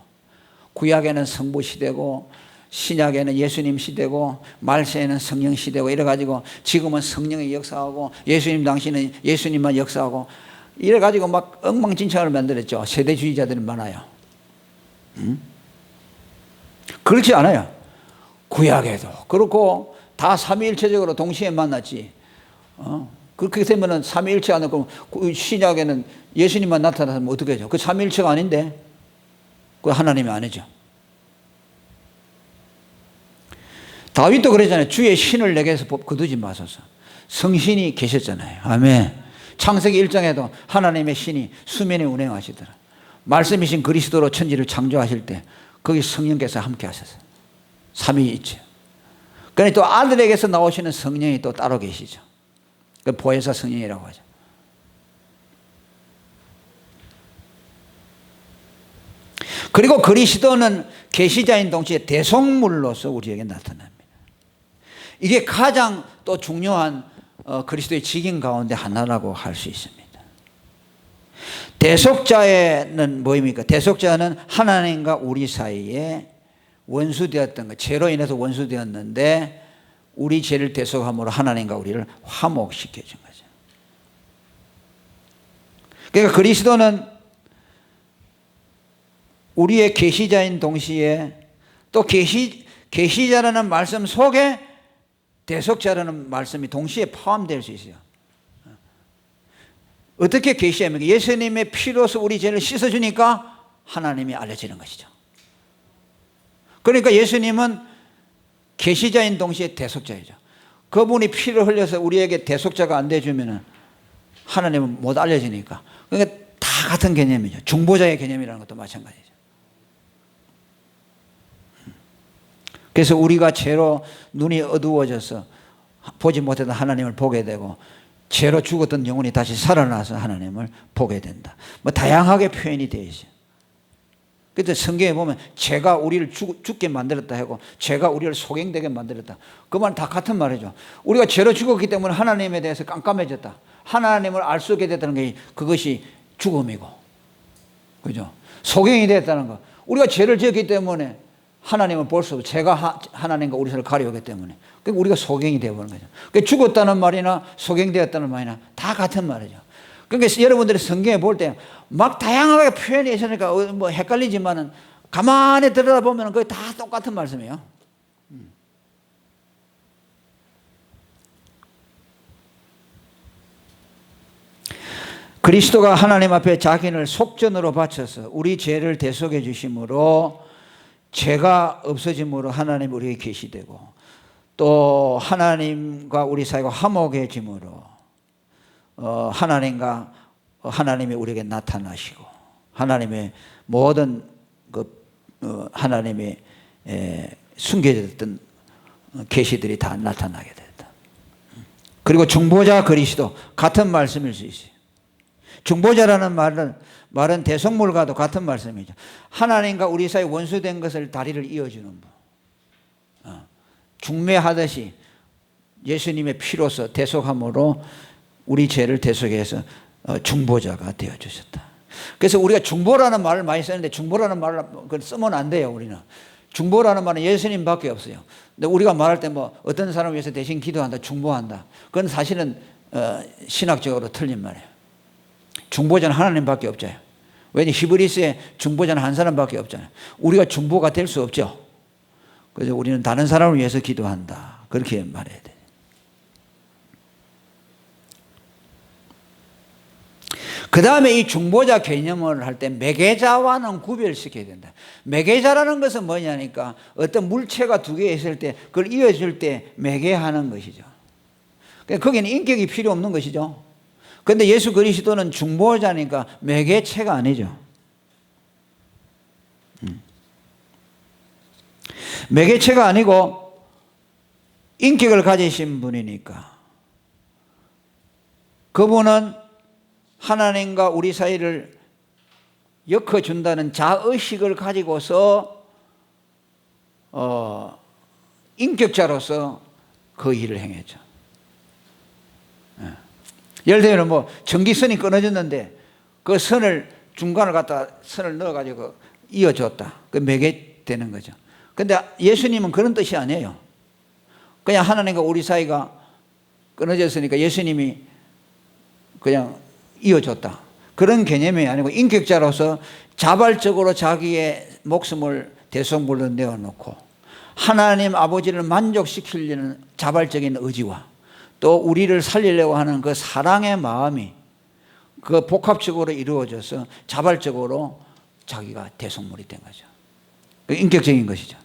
Speaker 1: 구약에는 성부 시대고 신약에는 예수님 시대고 말세에는 성령 시대고 이래 가지고 지금은 성령이 역사하고 예수님 당시는 예수님만 역사하고 이래 가지고 막 엉망진창을 만들었죠. 세대주의자들이 많아요. 그렇지 않아요. 구약에도 그렇고 다 삼위일체적으로 동시에 만났지. 그렇게 되면은 삼위일체 안 하고 신약에는 예수님만 나타나면 어떻게 하죠? 그 삼위일체가 아닌데 그 하나님이 아니죠. 다윗도 그랬잖아요. 주의 신을 내게서 거두지 마소서. 성신이 계셨잖아요. 아멘. 창세기 1장에도 하나님의 신이 수면에 운행하시더라. 말씀이신 그리스도로 천지를 창조하실 때 거기 성령께서 함께 하셨어요. 삼위일체. 그러니 또 아들에게서 나오시는 성령이 또 따로 계시죠. 그 보혜사 성령이라고 하죠. 그리고 그리스도는 계시자인 동시에 대속물로서 우리에게 나타납니다. 이게 가장 또 중요한 그리스도의 직임 가운데 하나라고 할 수 있습니다. 대속자는 뭐입니까? 대속자는 하나님과 우리 사이에 원수되었던 것, 죄로 인해서 원수되었는데 우리 죄를 대속함으로 하나님과 우리를 화목시켜 준 거죠. 그러니까 그리스도는 우리의 계시자인 동시에 또 계시자라는 말씀 속에 대속자라는 말씀이 동시에 포함될 수 있어요. 어떻게 계시합니까? 예수님의 피로서 우리 죄를 씻어주니까 하나님이 알려지는 것이죠. 그러니까 예수님은 계시자인 동시에 대속자이죠. 그분이 피를 흘려서 우리에게 대속자가 안 돼주면 하나님은 못 알려지니까. 그러니까 다 같은 개념이죠. 중보자의 개념이라는 것도 마찬가지죠. 그래서 우리가 죄로 눈이 어두워져서 보지 못했던 하나님을 보게 되고 죄로 죽었던 영혼이 다시 살아나서 하나님을 보게 된다. 뭐 다양하게 표현이 되어 있어요. 그래서 성경에 보면 죄가 우리를 죽게 만들었다 하고 죄가 우리를 소경되게 만들었다. 그 말은 다 같은 말이죠. 우리가 죄로 죽었기 때문에 하나님에 대해서 깜깜해졌다. 하나님을 알 수 없게 됐다는 게 그것이 죽음이고, 그죠? 소경이 됐다는 거. 우리가 죄를 지었기 때문에 하나님을 볼 수 없고 죄가 하나님과 우리 사이를 가려오기 때문에 그러니까 우리가 소경이 되어버린 거죠. 그러니까 죽었다는 말이나 소경되었다는 말이나 다 같은 말이죠. 그러니까 여러분들이 성경에 볼 때 막 다양하게 표현이 있으니까 뭐 헷갈리지만은 가만히 들여다보면 거의 다 똑같은 말씀이에요. 그리스도가 하나님 앞에 자기를 속전으로 바쳐서 우리 죄를 대속해 주심으로 죄가 없어짐으로 하나님 우리에게 계시되고 또 하나님과 우리 사이가 화목해짐으로 하나님이 우리에게 나타나시고 하나님의 모든 하나님의 숨겨졌던 계시들이 다 나타나게 됐다. 그리고 중보자 그리스도 같은 말씀일 수 있어요. 중보자라는 말은 대속물과도 같은 말씀이죠. 하나님과 우리 사이 원수된 것을 다리를 이어주는 분. 중매하듯이 예수님의 피로서 대속함으로 우리 죄를 대속해서 중보자가 되어주셨다. 그래서 우리가 중보라는 말을 많이 쓰는데 중보라는 말을 쓰면 안 돼요. 우리는 중보라는 말은 예수님밖에 없어요. 근데 우리가 말할 때 뭐 어떤 사람을 위해서 대신 기도한다, 중보한다, 그건 사실은 신학적으로 틀린 말이에요. 중보자는 하나님밖에 없잖아요. 왜냐하면 히브리스에 중보자는 한 사람밖에 없잖아요. 우리가 중보가 될 수 없죠. 그래서 우리는 다른 사람을 위해서 기도한다, 그렇게 말해야 돼요. 그 다음에 이 중보자 개념을 할 때 매개자와는 구별시켜야 된다. 매개자라는 것은 뭐냐니까 어떤 물체가 두 개 있을 때 그걸 이어줄 때 매개하는 것이죠. 그러니까 거기는 인격이 필요 없는 것이죠. 그런데 예수 그리스도는 중보자니까 매개체가 아니죠. 매개체가 아니고 인격을 가지신 분이니까 그분은 하나님과 우리 사이를 엮어준다는 자의식을 가지고서 인격자로서 그 일을 행했죠. 예를 들면 뭐 전기선이 끊어졌는데 그 선을 중간을 갖다 선을 넣어가지고 이어줬다. 그 매개되는 거죠. 근데 예수님은 그런 뜻이 아니에요. 그냥 하나님과 우리 사이가 끊어졌으니까 예수님이 그냥 이어줬다, 그런 개념이 아니고 인격자로서 자발적으로 자기의 목숨을 대속물로 내어놓고 하나님 아버지를 만족시키려는 자발적인 의지와 또 우리를 살리려고 하는 그 사랑의 마음이 그 복합적으로 이루어져서 자발적으로 자기가 대속물이 된 거죠. 인격적인 것이죠.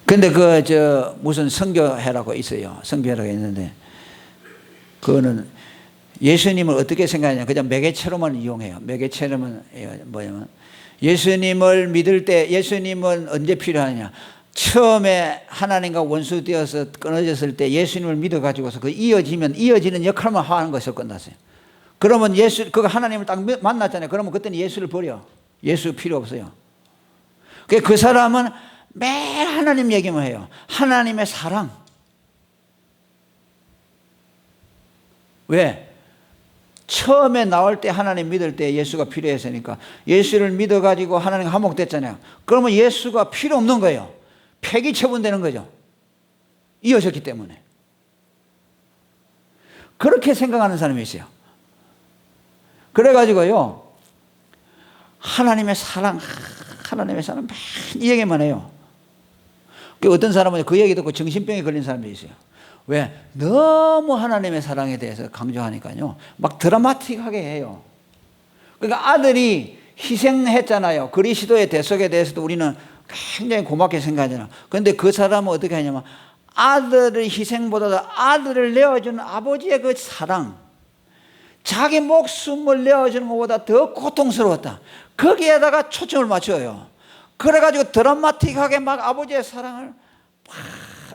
Speaker 1: 근데 무슨 성교회라고 있어요. 성교회라고 있는데, 그거는 예수님을 어떻게 생각하냐. 그냥 매개체로만 이용해요. 매개체로만 뭐냐면, 예수님을 믿을 때 예수님은 언제 필요하냐. 처음에 하나님과 원수 되어서 끊어졌을 때 예수님을 믿어가지고서 그 이어지는 역할만 하는 것으로 끝났어요. 그러면 그거 하나님을 딱 만났잖아요. 그러면 그때는 예수를 버려. 예수 필요 없어요. 그 사람은 매일 하나님 얘기만 해요. 하나님의 사랑. 왜? 처음에 나올 때 하나님 믿을 때 예수가 필요했으니까 예수를 믿어가지고 하나님 화목됐잖아요. 그러면 예수가 필요 없는 거예요. 폐기 처분되는 거죠. 이어졌기 때문에. 그렇게 생각하는 사람이 있어요. 그래가지고요, 하나님의 사랑 이 얘기만 해요. 어떤 사람은 그 얘기 듣고 정신병에 걸린 사람이 있어요. 왜? 너무 하나님의 사랑에 대해서 강조하니까요, 막 드라마틱하게 해요. 그러니까 아들이 희생했잖아요. 그리스도의 대속에 대해서도 우리는 굉장히 고맙게 생각하잖아요. 그런데 그 사람은 어떻게 하냐면 아들의 희생보다도 아들을 내어주는 아버지의 그 사랑, 자기 목숨을 내어주는 것보다 더 고통스러웠다, 거기에다가 초점을 맞춰요. 그래가지고 드라마틱하게 막 아버지의 사랑을 막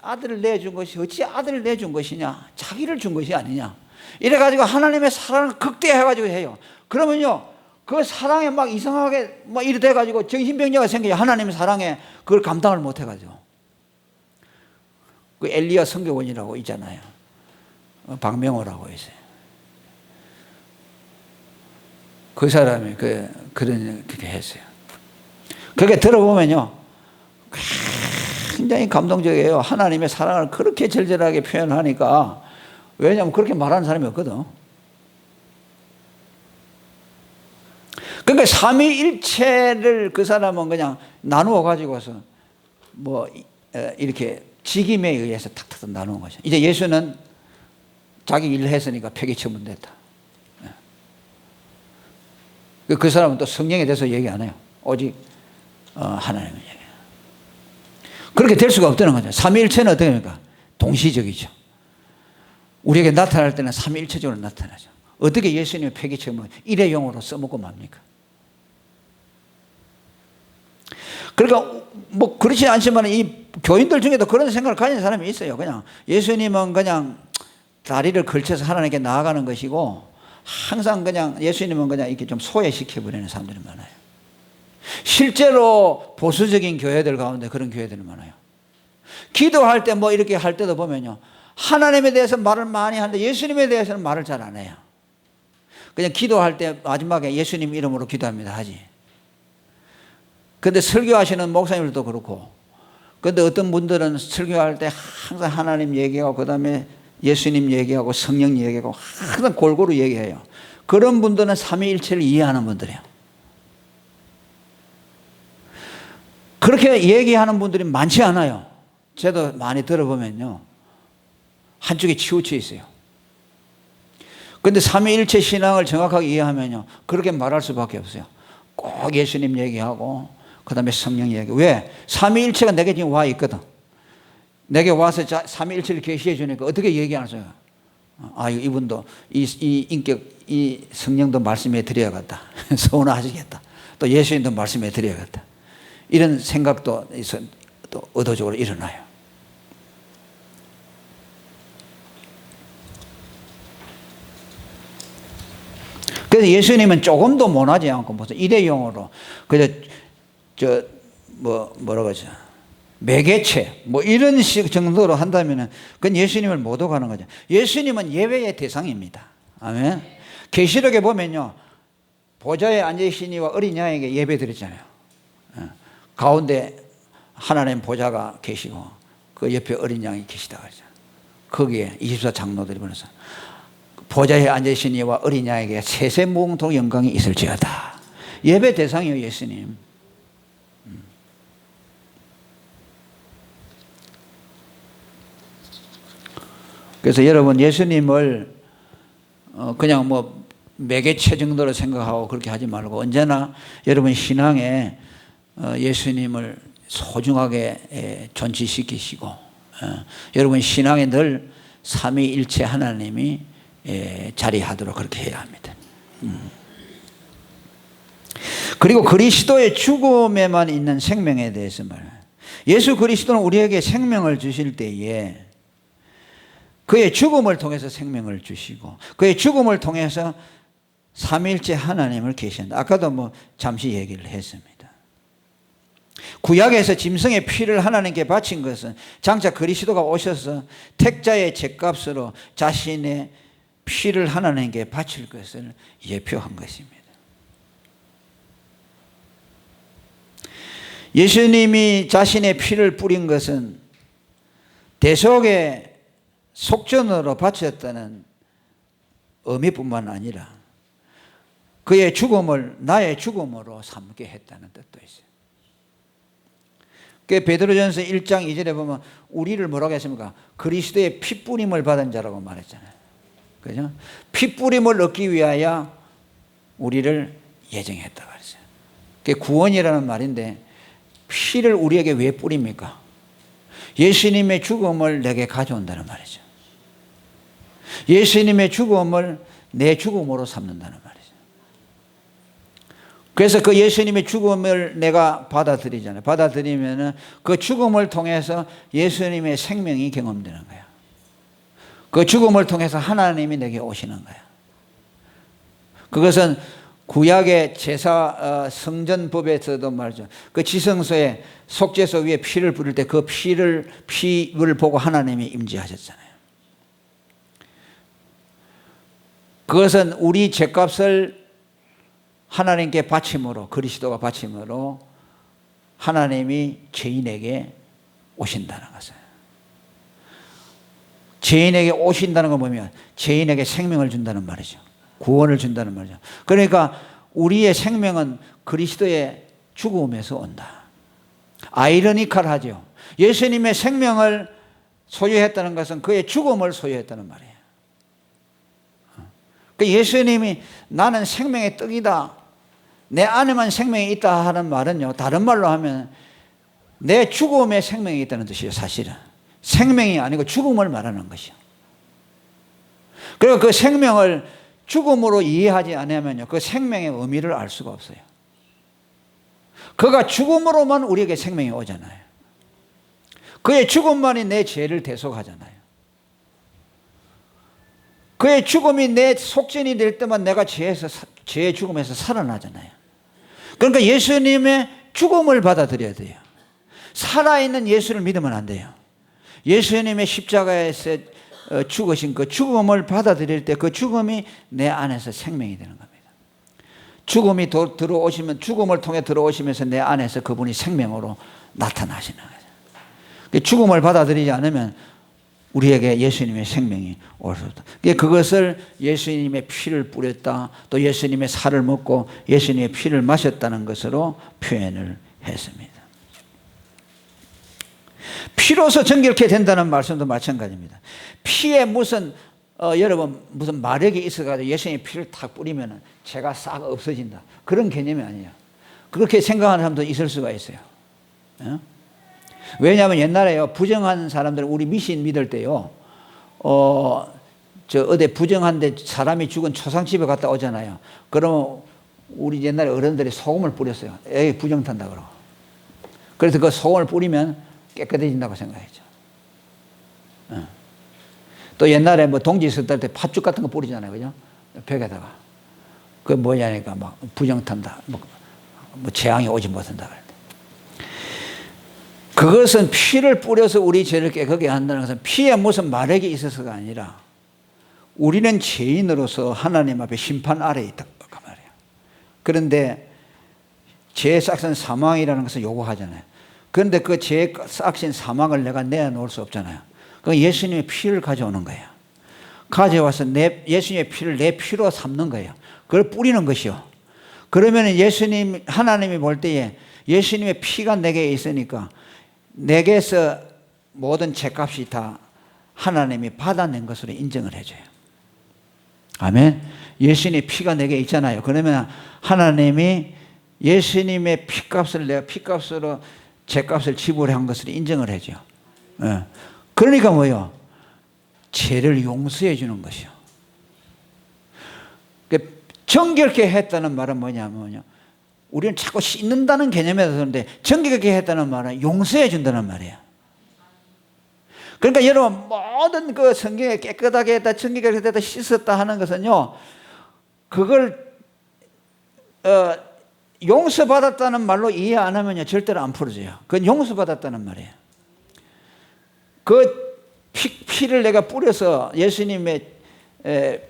Speaker 1: 아들을 내준 것이 어찌 아들을 내준 것이냐, 자기를 준 것이 아니냐, 이래가지고 하나님의 사랑을 극대화해가지고 해요. 그러면요, 그 사랑에 막 이상하게 막 이래 돼가지고 정신병자가 생겨요. 하나님의 사랑에 그걸 감당을 못해가지고. 그 엘리야 선교원이라고 있잖아요. 박명호라고 있어요. 그 사람이 그렇게 했어요. 그렇게 들어보면요, 굉장히 감동적이에요. 하나님의 사랑을 그렇게 절절하게 표현하니까. 왜냐하면 그렇게 말하는 사람이 없거든. 그러니까 삼위일체를 그 사람은 그냥 나누어 가지고서 뭐 이렇게 직임에 의해서 탁탁 나누는 거죠. 이제 예수는 자기 일을 했으니까 폐기 처분됐다. 그 사람은 또 성령에 대해서 얘기 안 해요. 오직 하나님을 얘기해요. 그렇게 될 수가 없다는 거죠. 삼위일체는 어떻게 합니까? 동시적이죠. 우리에게 나타날 때는 삼위일체적으로 나타나죠. 어떻게 예수님의 폐기처분을 일회용으로 써먹고 맙니까? 그러니까 뭐 그렇지 않지만 이 교인들 중에도 그런 생각을 가진 사람이 있어요. 그냥 예수님은 그냥 다리를 걸쳐서 하나님께 나아가는 것이고 항상 그냥 예수님은 그냥 이렇게 좀 소외시켜버리는 사람들이 많아요. 실제로 보수적인 교회들 가운데 그런 교회들이 많아요. 기도할 때 뭐 이렇게 할 때도 보면요, 하나님에 대해서 말을 많이 하는데 예수님에 대해서는 말을 잘 안 해요. 그냥 기도할 때 마지막에 예수님 이름으로 기도합니다 하지. 근데 설교하시는 목사님들도 그렇고, 근데 어떤 분들은 설교할 때 항상 하나님 얘기하고 그 다음에 예수님 얘기하고 성령 얘기하고 항상 골고루 얘기해요. 그런 분들은 삼위일체를 이해하는 분들이에요. 그렇게 얘기하는 분들이 많지 않아요. 저도 많이 들어보면요, 한쪽에 치우쳐 있어요. 그런데 삼위일체 신앙을 정확하게 이해하면요, 그렇게 말할 수밖에 없어요. 꼭 예수님 얘기하고 그 다음에 성령 얘기. 왜? 삼위일체가 내게 지금 와 있거든. 내게 와서 삼위일체를 계시해 주니까 어떻게 얘기 안 하세요? 아, 이분도 이 인격, 이 성령도 말씀해 드려야겠다. 서운하시겠다. 또 예수님도 말씀해 드려야겠다. 이런 생각도 또 의도적으로 일어나요. 그래서 예수님은 조금도 모나지 않고 무슨 일회용으로 그저 뭐라고 하죠? 매개체 뭐 이런 식 정도로 한다면은 그건 예수님을 못 오가는 거죠. 예수님은 예외의 대상입니다. 아멘. 계시록에 보면요, 보좌에 앉아 계시니와 어린 양에게 예배 드렸잖아요. 가운데 하나님 보좌가 계시고 그 옆에 어린 양이 계시다 그러잖아요. 거기에 24장로들이 보면서 보좌에 앉아 계시니와 어린 양에게 세세무궁토록 영광이 있을지어다. 예배 대상이에요, 예수님. 그래서 여러분, 예수님을 그냥 뭐 매개체 정도로 생각하고 그렇게 하지 말고 언제나 여러분 신앙에 예수님을 소중하게 존치시키시고 여러분 신앙에 늘 삼위일체 하나님이 자리하도록 그렇게 해야 합니다. 그리고 그리스도의 죽음에만 있는 생명에 대해서 말해요. 예수 그리스도는 우리에게 생명을 주실 때에 그의 죽음을 통해서 생명을 주시고 그의 죽음을 통해서 삼위일체 하나님을 계신다. 아까도 뭐 잠시 얘기를 했습니다. 구약에서 짐승의 피를 하나님께 바친 것은 장차 그리스도가 오셔서 택자의 죗값으로 자신의 피를 하나님께 바칠 것을 예표한 것입니다. 예수님이 자신의 피를 뿌린 것은 대속의 속전으로 바쳤다는 의미뿐만 아니라 그의 죽음을 나의 죽음으로 삼게 했다는 뜻도 있어요. 그 베드로전서 1장 2절에 보면 우리를 뭐라고 했습니까? 그리스도의 피뿌림을 받은 자라고 말했잖아요. 그죠? 피뿌림을 얻기 위하여 우리를 예정했다 그랬어요. 그게 구원이라는 말인데 피를 우리에게 왜 뿌립니까? 예수님의 죽음을 내게 가져온다는 말이죠. 예수님의 죽음을 내 죽음으로 삼는다는 말이죠. 그래서 그 예수님의 죽음을 내가 받아들이잖아요. 받아들이면은 그 죽음을 통해서 예수님의 생명이 경험되는 거예요. 그 죽음을 통해서 하나님이 내게 오시는 거예요. 그것은 구약의 제사 성전법에서도 말이죠. 그 지성소에 속죄소 위에 피를 뿌릴 때 그 피를 보고 하나님이 임재하셨잖아요. 그것은 우리 죗값을 하나님께 바침으로 그리스도가 바침으로 하나님이 죄인에게 오신다는 것이에요. 죄인에게 오신다는 건 뭐냐면 죄인에게 생명을 준다는 말이죠. 구원을 준다는 말이죠. 그러니까 우리의 생명은 그리스도의 죽음에서 온다. 아이러니컬하죠. 예수님의 생명을 소유했다는 것은 그의 죽음을 소유했다는 말이에요. 그러니까 예수님이 나는 생명의 떡이다, 내 안에만 생명이 있다 하는 말은요, 다른 말로 하면 내 죽음에 생명이 있다는 뜻이에요. 사실은 생명이 아니고 죽음을 말하는 것이요. 그리고 그 생명을 죽음으로 이해하지 않으면요, 그 생명의 의미를 알 수가 없어요. 그가 죽음으로만 우리에게 생명이 오잖아요. 그의 죽음만이 내 죄를 대속하잖아요. 그의 죽음이 내 속전이 될 때만 내가 죄의 죽음에서 살아나잖아요. 그러니까 예수님의 죽음을 받아들여야 돼요. 살아있는 예수를 믿으면 안 돼요. 예수님의 십자가에서 죽으신 그 죽음을 받아들일 때 그 죽음이 내 안에서 생명이 되는 겁니다. 죽음이 들어오시면, 죽음을 통해 들어오시면서 내 안에서 그분이 생명으로 나타나시는 거죠. 죽음을 받아들이지 않으면 우리에게 예수님의 생명이 올 수 없다. 그것을 예수님의 피를 뿌렸다, 또 예수님의 살을 먹고 예수님의 피를 마셨다는 것으로 표현을 했습니다. 피로서 정결케 된다는 말씀도 마찬가지입니다. 피에 여러분 무슨 마력이 있어가지고 예수님의 피를 탁 뿌리면 죄가 싹 없어진다, 그런 개념이 아니에요. 그렇게 생각하는 사람도 있을 수가 있어요. 왜냐하면 옛날에요, 부정한 사람들은 우리 미신 믿을 때요, 어디 부정한데 사람이 죽은 초상집에 갔다 오잖아요. 그러면 우리 옛날에 어른들이 소금을 뿌렸어요. 에이, 부정 탄다 그러고. 그래서 그 소금을 뿌리면 깨끗해진다고 생각했죠. 또 옛날에 뭐 동지 있을 때 팥죽 같은 거 뿌리잖아요, 그죠? 벽에다가. 그 뭐냐니까 막 부정 탄다, 뭐 재앙이 오지 못한다. 그것은 피를 뿌려서 우리 죄를 깨끗게 한다는 것은 피에 무슨 마력이 있어서가 아니라 우리는 죄인으로서 하나님 앞에 심판 아래에 있다 그 말이에요. 그런데 죄의 싹은 사망이라는 것을 요구하잖아요. 그런데 그 죄의 싹인 사망을 내가 내어놓을 수 없잖아요. 그 예수님의 피를 가져오는 거예요. 가져와서 예수님의 피를 내 피로 삼는 거예요. 그걸 뿌리는 것이요. 그러면 하나님이 볼 때에 예수님의 피가 내게 있으니까 내게서 모든 죄값이 다 하나님이 받아낸 것으로 인정을 해줘요. 아멘. 예수님의 피가 내게 있잖아요. 그러면 하나님이 예수님의 피값을 내가 피값으로 죄값을 지불한 것으로 인정을 해줘요. 그러니까 뭐요? 죄를 용서해 주는 것이요. 정결케 했다는 말은 뭐냐면요, 우리는 자꾸 씻는다는 개념에서 그런데 정결케 했다는 말은 용서해 준다는 말이에요. 그러니까 여러분 모든 그 성경에 깨끗하게 했다, 정결케 했다, 씻었다 하는 것은요, 그걸 용서받았다는 말로 이해 안 하면요 절대로 안 풀어져요. 그건 용서받았다는 말이에요. 그 피를 내가 뿌려서 예수님의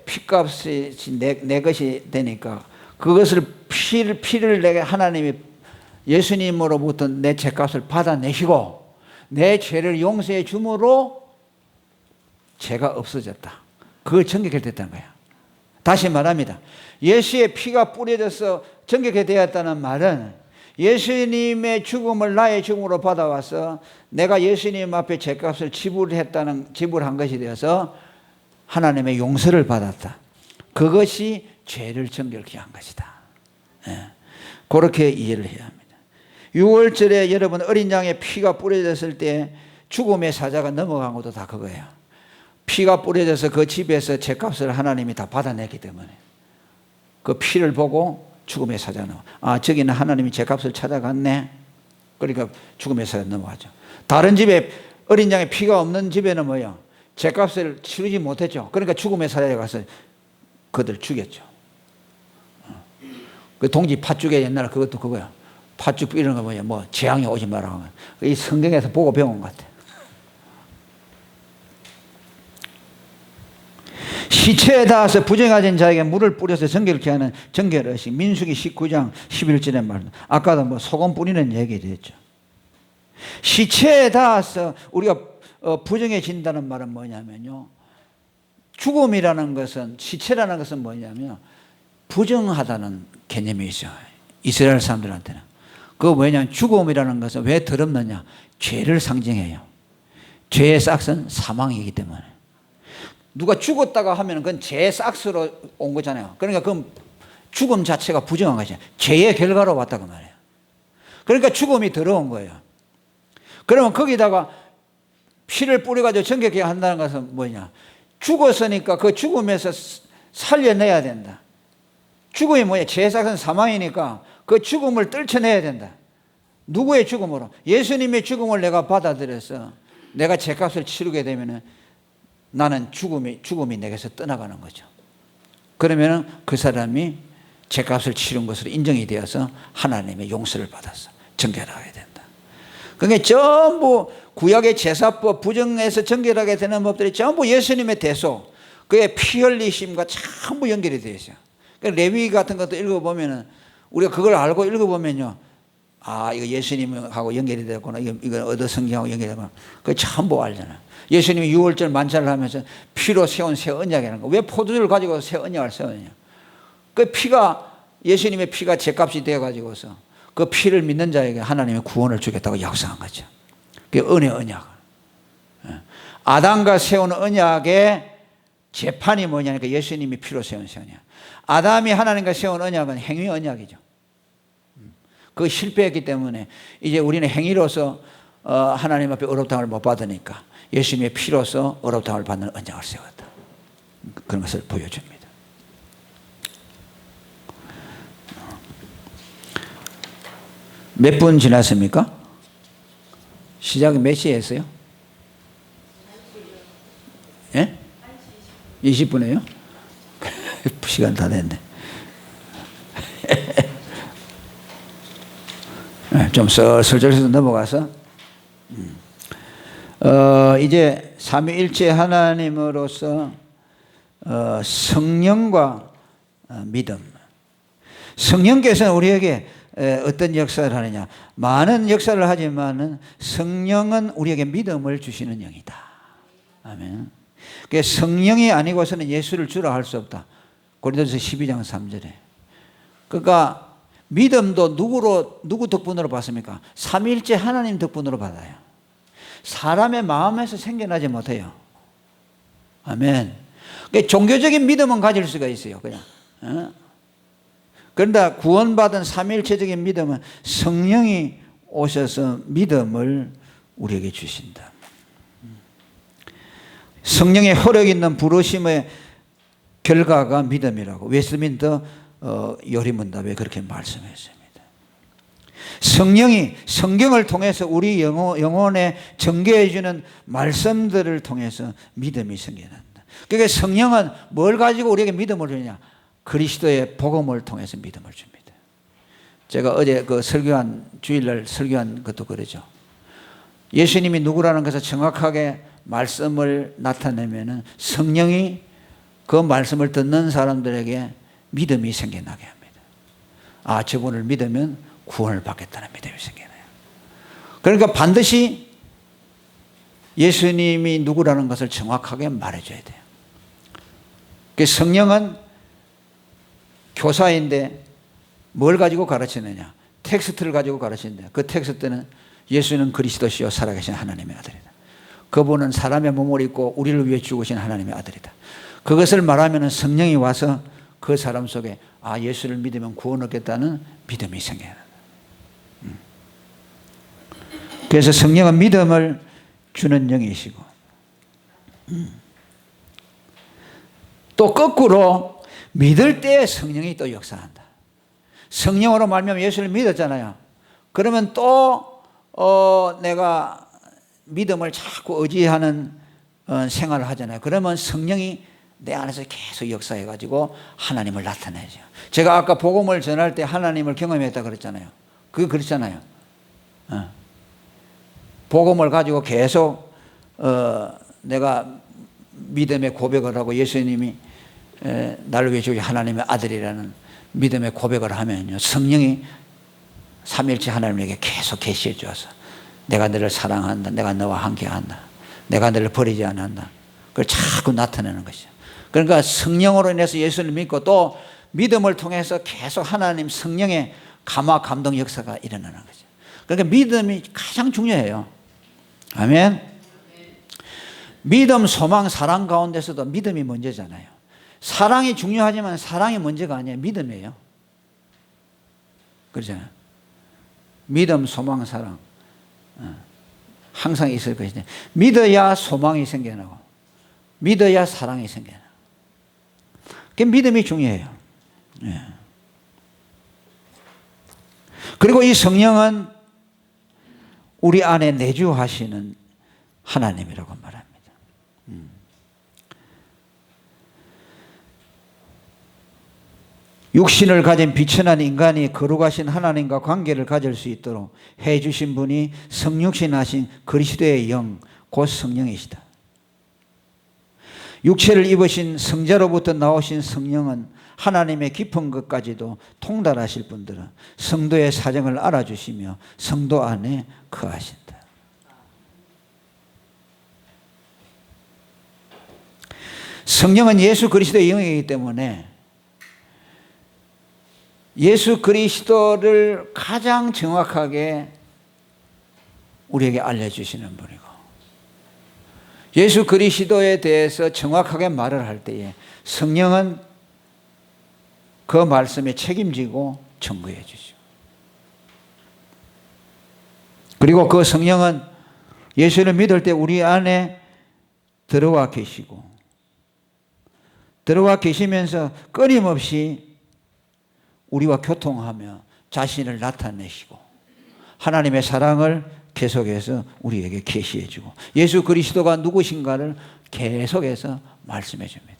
Speaker 1: 피값이 내 것이 되니까 그것을 피를 내가 하나님이 예수님으로부터 내 죄값을 받아내시고 내 죄를 용서해 줌으로 죄가 없어졌다. 그걸 정결케 됐다는 거야. 다시 말합니다. 예수의 피가 뿌려져서 정결케 되었다는 말은 예수님의 죽음을 나의 죽음으로 받아와서 내가 예수님 앞에 죄값을 지불한 것이 되어서 하나님의 용서를 받았다. 그것이 죄를 정결케 한 것이다. 그렇게 이해를 해야 합니다. 6월절에 여러분 어린 양의 피가 뿌려졌을 때 죽음의 사자가 넘어간 것도 다 그거예요. 피가 뿌려져서 그 집에서 죄값을 하나님이 다 받아냈기 때문에 그 피를 보고 죽음의 사자가 넘어. 저기는 하나님이 죄값을 찾아갔네. 그러니까 죽음의 사자가 넘어가죠. 다른 집에 어린 양의 피가 없는 집에는 뭐예요? 죄값을 치르지 못했죠. 그러니까 죽음의 사자가 가서 그들 죽였죠. 그 동지 팥죽에 옛날에 그것도 그거야. 팥죽 이런 거 뭐냐, 뭐 재앙이 오지 말라고 하면 이 성경에서 보고 배운 것 같아. 시체에 닿아서 부정하진 자에게 물을 뿌려서 정결케 하는 정결의식, 민수기 19장 11절의 말. 아까도 뭐 소금 뿌리는 얘기를 했죠. 시체에 닿아서 우리가 부정해진다는 말은 뭐냐면요, 죽음이라는 것은, 시체라는 것은 뭐냐면 부정하다는 개념이 있어요. 이스라엘 사람들한테는. 그거 뭐냐면 죽음이라는 것은 왜 더럽느냐? 죄를 상징해요. 죄의 싹은 사망이기 때문에. 누가 죽었다가 하면 그건 죄의 싹으로 온 거잖아요. 그러니까 그건 죽음 자체가 부정한 것이에요. 죄의 결과로 왔다고 말해요. 그러니까 죽음이 더러운 거예요. 그러면 거기다가 피를 뿌려가지고 정결케 한다는 것은 뭐냐? 죽었으니까 그 죽음에서 살려내야 된다. 죽음이 뭐냐? 죄의 싹은 사망이니까 그 죽음을 떨쳐내야 된다. 누구의 죽음으로? 예수님의 죽음을 내가 받아들여서 내가 죄값을 치르게 되면 나는 죽음이 내게서 떠나가는 거죠. 그러면 그 사람이 죄값을 치른 것으로 인정이 되어서 하나님의 용서를 받아서 정결하게 된다. 그게 전부 구약의 제사법 부정에서 정결하게 되는 법들이 전부 예수님의 대속, 그의 피 흘리심과 전부 연결이 되어 있어요. 그러니까 레위 같은 것도 읽어보면은 우리가 그걸 알고 읽어보면요, 아, 이거 예수님하고 연결이 되었구나, 이거 얻어 성경하고 연결이 되구나, 그거 전부 알잖아요. 예수님이 6월절 만찬을 하면서 피로 세운 새 언약이라는 거. 왜 포도주를 가지고 새 언약을 세우느냐? 그 피가, 예수님의 피가 죄값이 되어가지고서 그 피를 믿는 자에게 하나님의 구원을 주겠다고 약속한 거죠. 그게 은혜 언약. 아담과 세운 언약의 재판이 뭐냐니까 예수님이 피로 세운 새 언약. 아담이 하나님과 세운 언약은 행위 언약이죠. 그거 실패했기 때문에 이제 우리는 행위로서 하나님 앞에 의롭다함을 못 받으니까 예수님의 피로서 의롭다함을 받는 언약을 세웠다. 그런 것을 보여줍니다. 몇 분 지났습니까? 시작이 몇 시에 했어요? 예? 20분이에요? 시간 다 됐네. 좀 슬슬 넘어가서 이제 삼위일체 하나님으로서 성령과 믿음. 성령께서는 우리에게 어떤 역사를 하느냐? 많은 역사를 하지만은 성령은 우리에게 믿음을 주시는 영이다. 아멘. 그러니까 성령이 아니고서는 예수를 주라 할 수 없다. 고린도서 12장 3절에. 그러니까 믿음도 누구 덕분으로 받습니까? 삼위일체 하나님 덕분으로 받아요. 사람의 마음에서 생겨나지 못해요. 아멘. 그러니까 종교적인 믿음은 가질 수가 있어요. 그냥. 그런데 구원받은 삼위일체적인 믿음은 성령이 오셔서 믿음을 우리에게 주신다. 성령의 효력 있는 부르심의 결과가 믿음이라고 웨스트민스터 요리문답에 그렇게 말씀했습니다. 성령이 성경을 통해서 우리 영혼에 전개해 주는 말씀들을 통해서 믿음이 생겨난다. 그러니까 성령은 뭘 가지고 우리에게 믿음을 주냐? 그리스도의 복음을 통해서 믿음을 줍니다. 제가 어제 그 주일날 설교한 것도 그러죠. 예수님이 누구라는 것을 정확하게 말씀을 나타내면은 성령이 그 말씀을 듣는 사람들에게 믿음이 생겨나게 합니다. 아, 저분을 믿으면 구원을 받겠다는 믿음이 생겨나요. 그러니까 반드시 예수님이 누구라는 것을 정확하게 말해줘야 돼요. 성령은 교사인데 뭘 가지고 가르치느냐? 텍스트를 가지고 가르치는데 그 텍스트는 예수는 그리스도시요 살아계신 하나님의 아들이다. 그분은 사람의 몸을 입고 우리를 위해 죽으신 하나님의 아들이다. 그것을 말하면 성령이 와서 그 사람 속에 아, 예수를 믿으면 구원 얻겠다는 믿음이 생겨요. 그래서 성령은 믿음을 주는 영이시고 또 거꾸로 믿을 때 성령이 또 역사한다. 성령으로 말미암아 예수를 믿었잖아요. 그러면 또 내가 믿음을 자꾸 의지하는 생활을 하잖아요. 그러면 성령이 내 안에서 계속 역사해가지고 하나님을 나타내죠. 제가 아까 복음을 전할 때 하나님을 경험했다 그랬잖아요. 그게 그렇잖아요. 복음을 가지고 계속 내가 믿음의 고백을 하고 예수님이 나를 위해 주신 하나님의 아들이라는 믿음의 고백을 하면요, 성령이 삼위일체 하나님에게 계속 계시해 주어서 내가 너를 사랑한다, 내가 너와 함께한다, 내가 너를 버리지 않는다, 그걸 자꾸 나타내는 것이죠. 그러니까 성령으로 인해서 예수를 믿고 또 믿음을 통해서 계속 하나님 성령의 감화 감동 역사가 일어나는 거죠. 그러니까 믿음이 가장 중요해요. 아멘. 믿음, 소망, 사랑 가운데서도 믿음이 먼저잖아요. 사랑이 중요하지만 사랑이 먼저가 아니에요. 믿음이에요. 그렇잖아요. 믿음, 소망, 사랑 항상 있을 것이죠. 믿어야 소망이 생겨나고 믿어야 사랑이 생겨나고. 그 믿음이 중요해요. 그리고 이 성령은 우리 안에 내주하시는 하나님이라고 말합니다. 육신을 가진 비천한 인간이 거룩하신 하나님과 관계를 가질 수 있도록 해주신 분이 성육신하신 그리스도의 영, 곧 성령이시다. 육체를 입으신 성자로부터 나오신 성령은 하나님의 깊은 것까지도 통달하실 분들은 성도의 사정을 알아주시며 성도 안에 거하신다. 성령은 예수 그리스도의 영이기 때문에 예수 그리스도를 가장 정확하게 우리에게 알려주시는 분이고, 예수 그리스도에 대해서 정확하게 말을 할 때에 성령은 그 말씀에 책임지고 증거해 주죠. 그리고 그 성령은 예수를 믿을 때 우리 안에 들어와 계시고, 들어와 계시면서 끊임없이 우리와 교통하며 자신을 나타내시고 하나님의 사랑을 계속해서 우리에게 계시해 주고 예수 그리스도가 누구신가를 계속해서 말씀해 줍니다.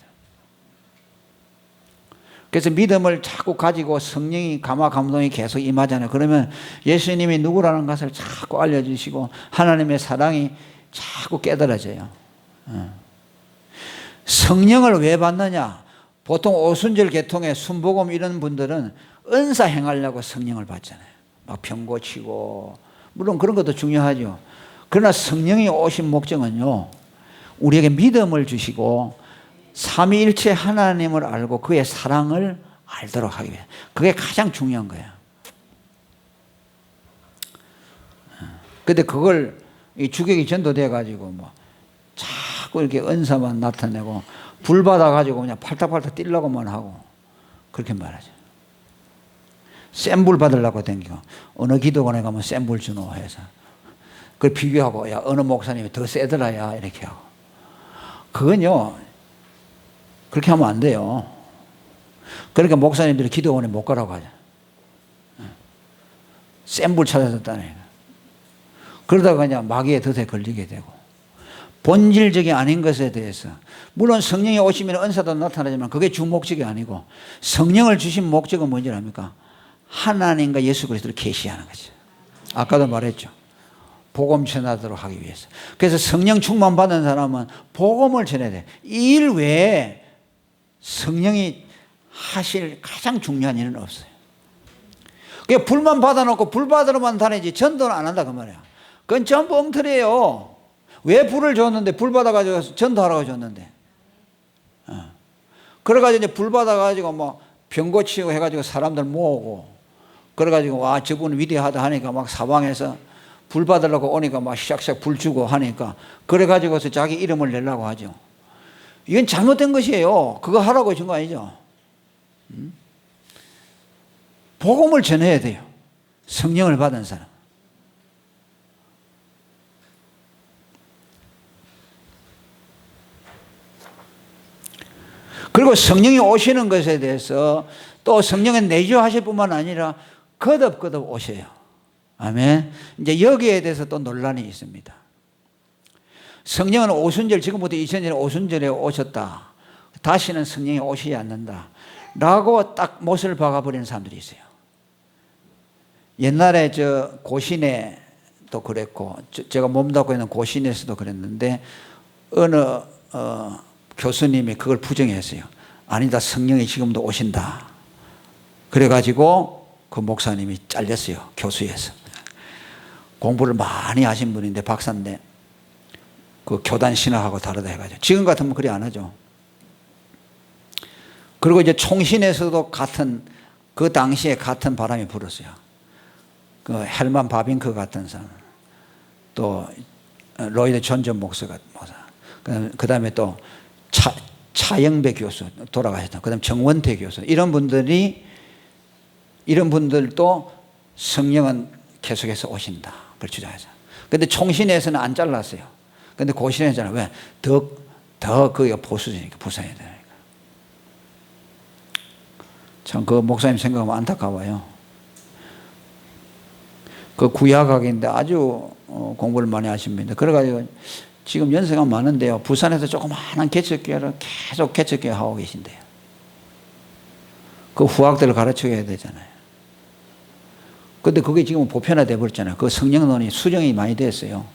Speaker 1: 그래서 믿음을 자꾸 가지고 성령이 감동이 계속 임하잖아요. 그러면 예수님이 누구라는 것을 자꾸 알려주시고 하나님의 사랑이 자꾸 깨달아져요. 성령을 왜 받느냐? 보통 오순절 계통의 순복음 이런 분들은 은사 행하려고 성령을 받잖아요. 막 병 고치고, 물론 그런 것도 중요하죠. 그러나 성령이 오신 목적은요, 우리에게 믿음을 주시고 삼위일체 하나님을 알고 그의 사랑을 알도록 하기 위해, 그게 가장 중요한 거예요. 근데 그걸 주객이 전도돼 가지고 뭐 자꾸 이렇게 은사만 나타내고 불 받아가지고 그냥 팔딱팔딱 뛰려고만 하고 그렇게 말하죠. 센 불 받으려고 댕기고 어느 기도관에 가면 센 불 주노 해서 그걸 비교하고 야 어느 목사님이 더 세더라 야 이렇게 하고 그건요 그렇게 하면 안 돼요. 그러니까 목사님들이 기도관에 못 가라고 하죠. 센 불 찾아졌다니까. 그러다가 그냥 마귀의 덫에 걸리게 되고 본질적이 아닌 것에 대해서 물론 성령이 오시면 은사도 나타나지만 그게 주 목적이 아니고 성령을 주신 목적은 뭔지 압니까? 하나님과 예수 그리스도를 계시하는 거죠. 아까도 말했죠. 복음 전하도록 하기 위해서. 그래서 성령 충만 받은 사람은 복음을 전해야 돼. 이 일 외에 성령이 하실 가장 중요한 일은 없어요. 그게 불만 받아놓고 불 받으러만 다니지 전도는 안 한다 그 말이야. 그건 전부 엉터리예요. 왜 불을 줬는데 불 받아가지고 전도하라고 줬는데 그래가지고 이제 불 받아가지고 뭐 병 고치고 해가지고 사람들 모으고 그래가지고 와 저분 위대하다 하니까 막 사방에서 불 받으려고 오니까 막 샥샥 불 주고 하니까 그래가지고서 자기 이름을 내려고 하죠. 이건 잘못된 것이에요. 그거 하라고 준 거 아니죠. 복음을 전해야 돼요. 성령을 받은 사람. 그리고 성령이 오시는 것에 대해서 또 성령은 내주하실 뿐만 아니라 거듭거듭 오셔요. 아멘. 이제 여기에 대해서 또 논란이 있습니다. 성령은 오순절, 지금부터 2000년에 오순절에 오셨다. 다시는 성령이 오시지 않는다. 라고 딱 못을 박아버리는 사람들이 있어요. 옛날에 저 고신에도 그랬고, 제가 몸담고 있는 고신에서도 그랬는데, 어느, 교수님이 그걸 부정했어요. 아니다, 성령이 지금도 오신다. 그래가지고 그 목사님이 잘렸어요. 교수에서. 공부를 많이 하신 분인데 박사인데 그 교단 신학하고 다르다 해가지고 지금 같으면 그리 안 하죠. 그리고 이제 총신에서도 같은 그 당시에 같은 바람이 불었어요. 그 헬만 바빙크 같은 사람, 또 로이드 존전 목사 같은 목사, 그 다음에 또 차영배 교수 돌아가셨다. 그 다음에 정원태 교수 이런 분들도 성령은 계속해서 오신다. 그걸 주장해서. 근데 총신에서는 안 잘랐어요. 근데 고신에서는 왜? 더 그게 보수적이니까, 부사해야 되니까. 참, 그 목사님 생각하면 안타까워요. 그 구약학인데 아주 공부를 많이 하십니다. 그래가지고 지금 연세가 많은데요. 부산에서 조그마한 개척교회를 계속 개척교회 하고 계신데요. 그 후학들을 가르쳐야 되잖아요. 근데 그게 지금 보편화돼 버렸잖아요. 그 성령론이 수정이 많이 됐어요.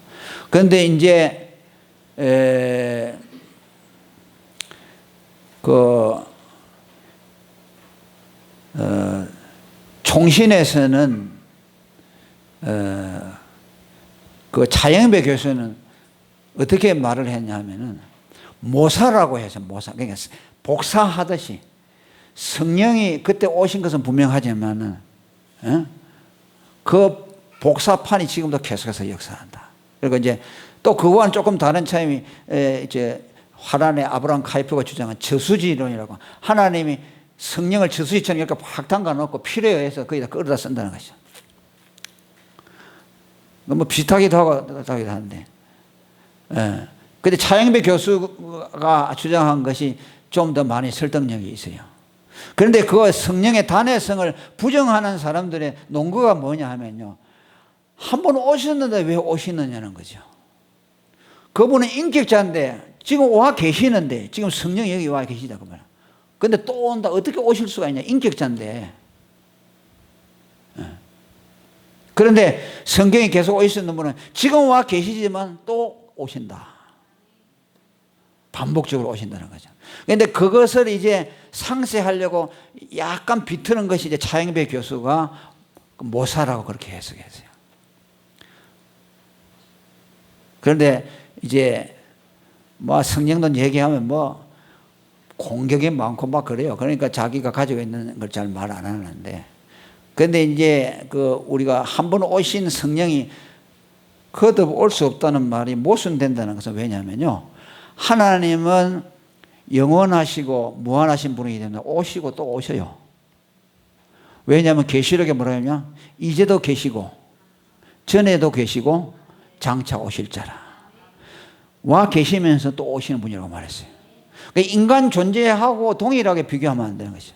Speaker 1: 그런데 이제 총신에서는 그 차영배 교수는 어떻게 말을 했냐 하면은 모사라고 해서 모사, 그러니까 복사하듯이 성령이 그때 오신 것은 분명하지만은 그 복사판이 지금도 계속해서 역사한다. 그리고 이제 또 그와는 조금 다른 차이이 이제 화란의 아브라함 카이프가 주장한 저수지론이라고, 하나님이 성령을 저수지처럼 이렇게 확 담가 놓고 필요에 의해서 거기다 끌어다 쓴다는 것이죠. 뭐 비슷하기도 하고 다르기도 한데, 근데 차영배 교수가 주장한 것이 좀 더 많이 설득력이 있어요. 그런데 그 성령의 단회성을 부정하는 사람들의 논거가 뭐냐 하면요, 한 번 오셨는데 왜 오시느냐는 거죠. 그분은 인격자인데 지금 와 계시는데, 지금 성령이 여기 와 계시다 그 말이야. 근데 또 온다. 어떻게 오실 수가 있냐, 인격자인데. 그런데 성경이 계속 오시는 분은 지금 와 계시지만 또 오신다. 반복적으로 오신다는 거죠. 그런데 그것을 이제 상세하려고 약간 비트는 것이 이제 차영배 교수가 모사라고 그렇게 해석했어요. 그런데 이제 뭐 성령론 얘기하면 뭐 공격이 많고 막 그래요. 그러니까 자기가 가지고 있는 걸 잘 말 안 하는데, 그런데 이제 그 우리가 한 번 오신 성령이 거듭 올 수 없다는 말이 모순된다는 것은 왜냐하면요, 하나님은 영원하시고 무한하신 분이기 때문에 오시고 또 오셔요. 왜냐하면 계시록에 뭐라 하냐, 이제도 계시고 전에도 계시고 장차 오실 자라. 와 계시면서 또 오시는 분이라고 말했어요. 그러니까 인간 존재하고 동일하게 비교하면 안 되는 것이죠.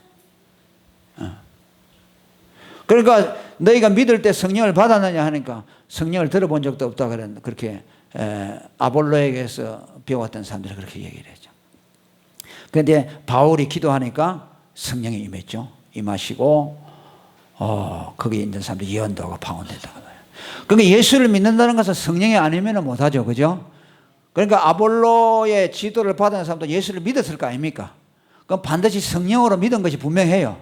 Speaker 1: 그러니까 너희가 믿을 때 성령을 받았느냐 하니까 성령을 들어본 적도 없다 그렇게 아볼로에게서 배웠던 사람들이 그렇게 얘기를 했죠. 그런데 바울이 기도하니까 성령이 임했죠. 임하시고 거기 있는 사람들이 예언도 하고 방언된다. 그러니까 예수를 믿는다는 것은 성령이 아니면 못하죠. 그죠? 그러니까 아볼로의 지도를 받은 사람도 예수를 믿었을 거 아닙니까? 그럼 반드시 성령으로 믿은 것이 분명해요.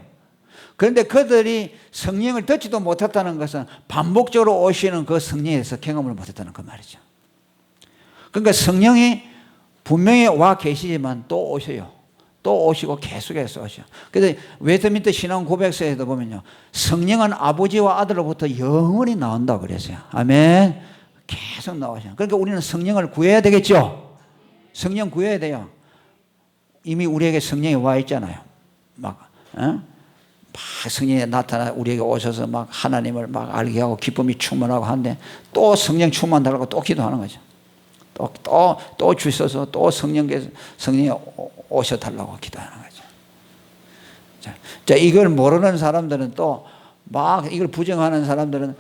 Speaker 1: 그런데 그들이 성령을 듣지도 못했다는 것은 반복적으로 오시는 그 성령에서 경험을 못했다는 그 말이죠. 그러니까 성령이 분명히 와 계시지만 또 오셔요. 또 오시고 계속해서 오셔요. 그래서 웨스트민스터 신앙 고백서에도 보면요, 성령은 아버지와 아들로부터 영원히 나온다고 그랬어요. 아멘. 계속 나오셔요. 그러니까 우리는 성령을 구해야 되겠죠. 성령 구해야 돼요. 이미 우리에게 성령이 와 있잖아요. 막 성령이 나타나 우리에게 오셔서 막 하나님을 막 알게 하고 기쁨이 충만하고 하는데, 또 성령 충만달라고 또 기도하는 거죠. 또 주셔서 또 성령이 오셔달라고 기도하는 거죠. 자, 이걸 모르는 사람들은 또 막 이걸 부정하는 사람들은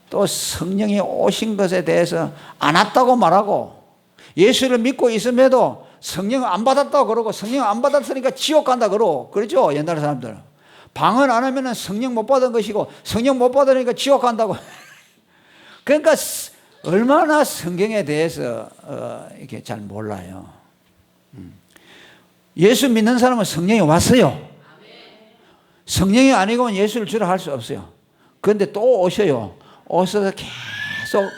Speaker 1: 또 성령이 오신 것에 대해서 안 왔다고 말하고, 예수를 믿고 있음에도 성령 안 받았다고 그러고, 성령 안 받았으니까 지옥 간다 그러고 그러죠. 옛날 사람들 방언 안 하면 성령 못 받은 것이고, 성령 못 받으니까 지옥 간다고. 그러니까 얼마나 성경에 대해서 이렇게 잘 몰라요. 예수 믿는 사람은 성령이 왔어요. 성령이 아니고는 예수를 주라 할 수 없어요. 그런데 또 오셔요. 오셔서 계속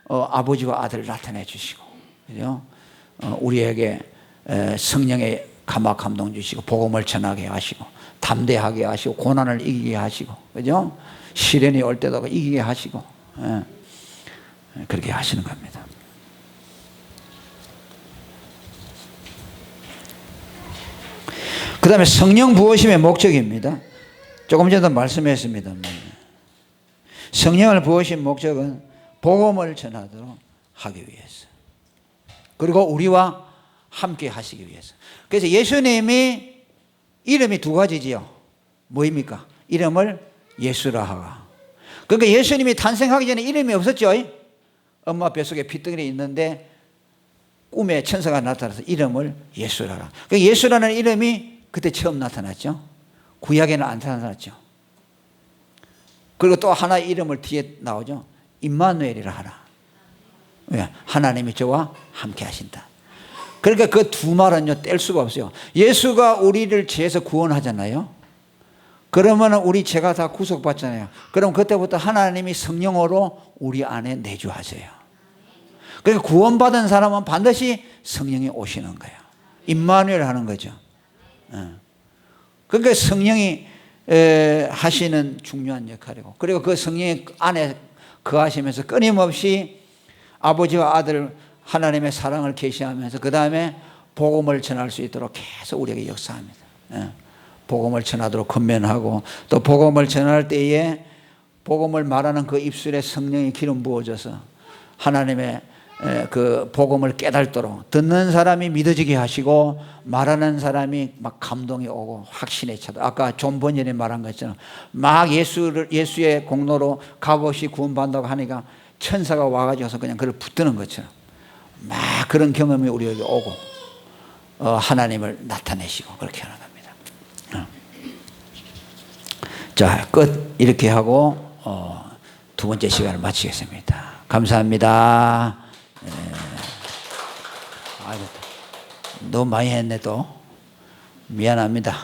Speaker 1: 아버지와 아들을 나타내 주시고, 그죠? 우리에게 성령의 감화 감동 주시고, 복음을 전하게 하시고, 담대하게 하시고, 고난을 이기게 하시고, 그죠? 시련이 올 때도 이기게 하시고, 그렇게 하시는 겁니다. 그 다음에 성령 부으심의 목적입니다. 조금 전에도 말씀했습니다만, 성령을 부으신 목적은 복음을 전하도록 하기 위해서, 그리고 우리와 함께 하시기 위해서. 그래서 예수님이 이름이 두 가지지요. 뭐입니까? 이름을 예수라 하가, 그러니까 예수님이 탄생하기 전에 이름이 없었죠. 엄마 뱃속에 피덩이리 있는데 꿈에 천사가 나타나서 이름을 예수라라. 그러니까 예수라는 이름이 그때 처음 나타났죠. 구약에는 안 나타났죠. 그리고 또 하나의 이름을 뒤에 나오죠. 임마누엘이라 하라. 왜? 하나님이 저와 함께 하신다. 그러니까 그 두 말은요 뗄 수가 없어요. 예수가 우리를 죄에서 구원하잖아요. 그러면 우리 죄가 다 구속받잖아요. 그럼 그때부터 하나님이 성령으로 우리 안에 내주하세요. 그러니까 구원받은 사람은 반드시 성령이 오시는 거예요. 임마누엘 하는 거죠. 그러니까 성령이 하시는 중요한 역할이고, 그리고 그 성령이 안에 거하시면서 끊임없이 아버지와 아들 하나님의 사랑을 계시하면서 그 다음에 복음을 전할 수 있도록 계속 우리에게 역사합니다. 복음을 전하도록 권면하고, 또 복음을 전할 때에 복음을 말하는 그 입술에 성령의 기름 부어져서 하나님의 그 복음을 깨닫도록 듣는 사람이 믿어지게 하시고 말하는 사람이 막 감동이 오고 확신에 차도. 아까 존 번연이 말한 것처럼 막 예수의 공로로 값없이 구원받는다고 하니까 천사가 와가지고서 그냥 그를 붙드는 것처럼 막 그런 경험이 우리에게 오고 하나님을 나타내시고 그렇게 하는 겁니다. 자, 끝. 이렇게 하고 두 번째 시간을 마치겠습니다. 감사합니다. 아이고, 너무 많이 했네 또. 미안합니다.